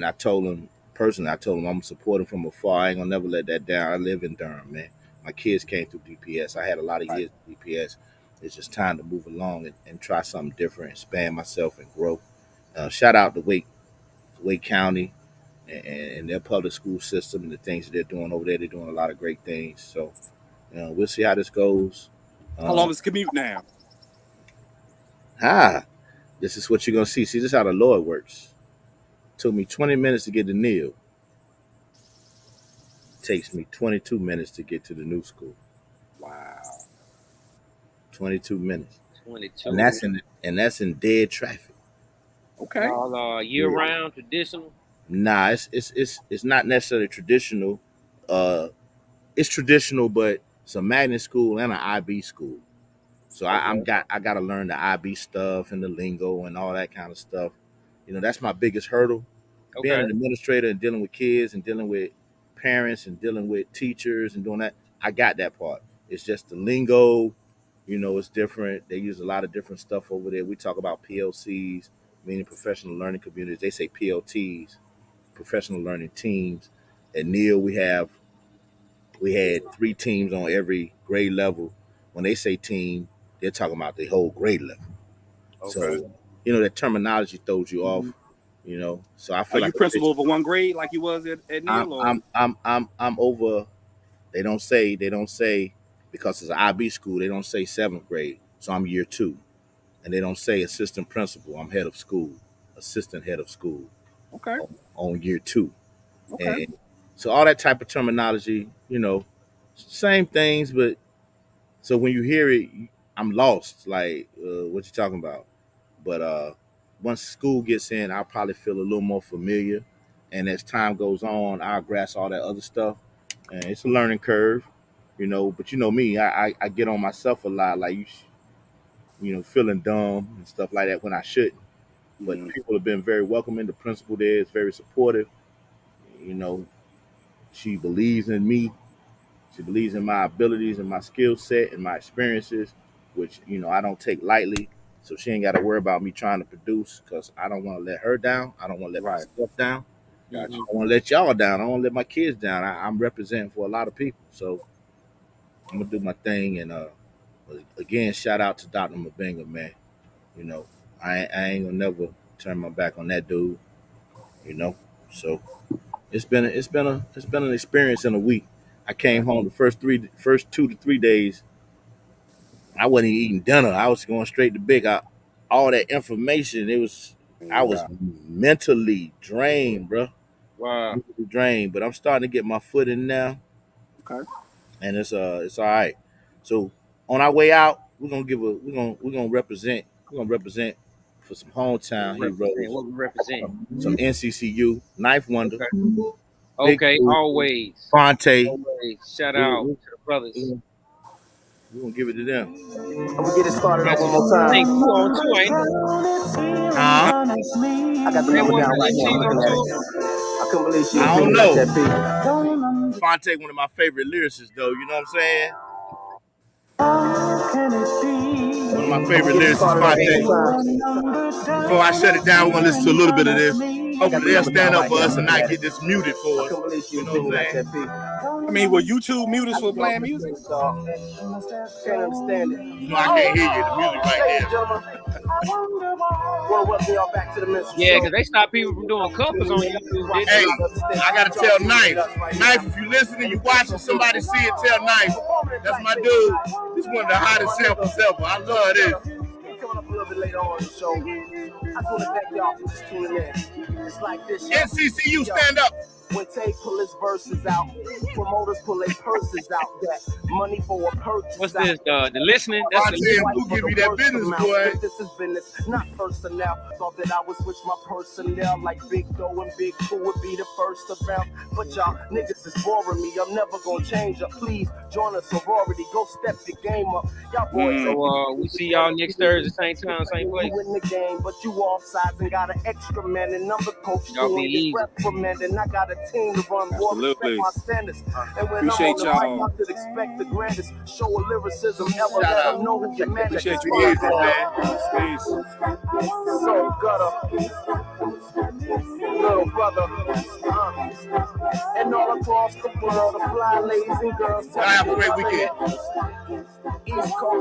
I told him personally, I told him I'm supporting from afar. I ain't gonna never let that down. I live in Durham, man. My kids came through DPS. I had a lot of Right. years at DPS. It's just time to move along and try something different, expand myself and grow. Shout out to Wake County and their public school system and the things that they're doing over there. They're doing a lot of great things. So we'll see how this goes. How Uh, long is the commute now? ah, this is what you're gonna see. See, this is how the Lord works. Took me 20 minutes to get to Neil. Takes me 22 minutes to get to the new school. Wow. 22 minutes, and 22. that's in dead traffic. Okay. Y'all are year Yeah. round traditional. Nah, it's not necessarily traditional. Uh, it's traditional, but it's a magnet school and an IB school. So Okay. I got to learn the IB stuff and the lingo and all that kind of stuff. That's my biggest hurdle. Being Okay. an administrator and dealing with kids and dealing with parents and dealing with teachers and doing that, I got that part. It's just the lingo, it's different. They use a lot of different stuff over there. We talk about PLCs, meaning professional learning communities. They say PLTs, professional learning teams. At Neil, we had 3 teams on every grade level. When they say team, they're talking about the whole grade level. Okay. So, that terminology throws you Mhm. off. So I Are feel you like principal over one grade like you was at I'm Neil, or I'm I'm I'm I'm over. They don't say because it's an IB school. They don't say 7th grade. So I'm year 2, and they don't say assistant principal. I'm head of school, assistant head of school okay, on year 2, okay, and so all that type of terminology, same things, but so when you hear it, I'm lost. Like, what you talking about? But once school gets in, I'll probably feel a little more familiar. And as time goes on, I'll grasp all that other stuff. And it's a learning curve, But me, I get on myself a lot, like feeling dumb and stuff like that when I shouldn't. But mm, people have been very welcoming. The principal there is very supportive. You know, she believes in me. She believes in my abilities and my skill set and my experiences, which I don't take lightly. So she ain't got to worry about me trying to produce because I don't want to let her down. I don't want to let right, myself down. I gotcha. Hmm. don't want to let y'all down. I don't want to let my kids down. I'm representing for a lot of people, so I'm gonna do my thing. And again, shout out to Dr. Mabenga, man. You know, I ain't gonna never turn my back on that dude. You know, so it's been an experience in a week. I came Right. home the first 2 to 3 days. I wasn't even eating dinner. I was going straight to bed. All that information. I was Yeah. mentally drained, bro. Wow. Mentally drained. But I'm starting to get my foot in now, Okay. and it's all right. So on our way out, we're gonna represent for some What hometown we represent? heroes, What we represent? some NCCU, Ninth Wonder, Okay. Big Okay. Blue, Always. Fonte. Always. Shout We, out we, to the brothers. we, We're gonna give it to them. I'm gonna get it started I up one more time. think you on too, ain't it? Huh? I got the Ain't number one down right now. I'm Francine on looking at too? it. I couldn't believe she I was don't moving know. like that, P. Fonte, one of my favorite lyricists, though. You know what I'm saying? One of my favorite lyricists, Fonte. Before I shut it down, we're gonna listen to a little bit of this. Hopefully they'll stand up for us and not get this muted for us. You know what I'm saying? I mean, will YouTube mute us for playing music? Can't understand it. You know I can't hear you. The music right there. Well, welcome y'all back to the Mississippi. Yeah, because they stopped people from doing covers on YouTube, didn't Hey, they? I gotta tell Knife. Knife, if you listening, you watching, somebody see it, tell Knife. That's my dude. This is one of the hottest samples ever. I love this. Coming up a little bit later on the show. I just want to thank y'all for just tuning in. It's like this. NCCU, stand up. When Tay pull his verses out, promoters pull their purses out. That money for a purchase. What's this? The listening? That's Fonte the and Blue give you that business, boy. This is business, not personnel. Thought that I would switch my personnel like Big Doe and Big Pooh would be the first around. But y'all niggas is boring me. I'm never gonna change up. Please join a sorority. Go step the game up. Y'all boys. So we see y'all next Thursday, same time, same place. You in the game, but you off sides and got an extra man and I'm the coach. Y'all be easy. Reprimanding. I got a team to run. Absolutely. My standards. And when Appreciate I'm on the y'all. mic, I could expect the grandest show of lyricism ever. Let them know who your man is. Appreciate you, Easy, man. Peace. So gutter, little brother, and all across the world, the fly ladies and girls. Have a great weekend. East Coast.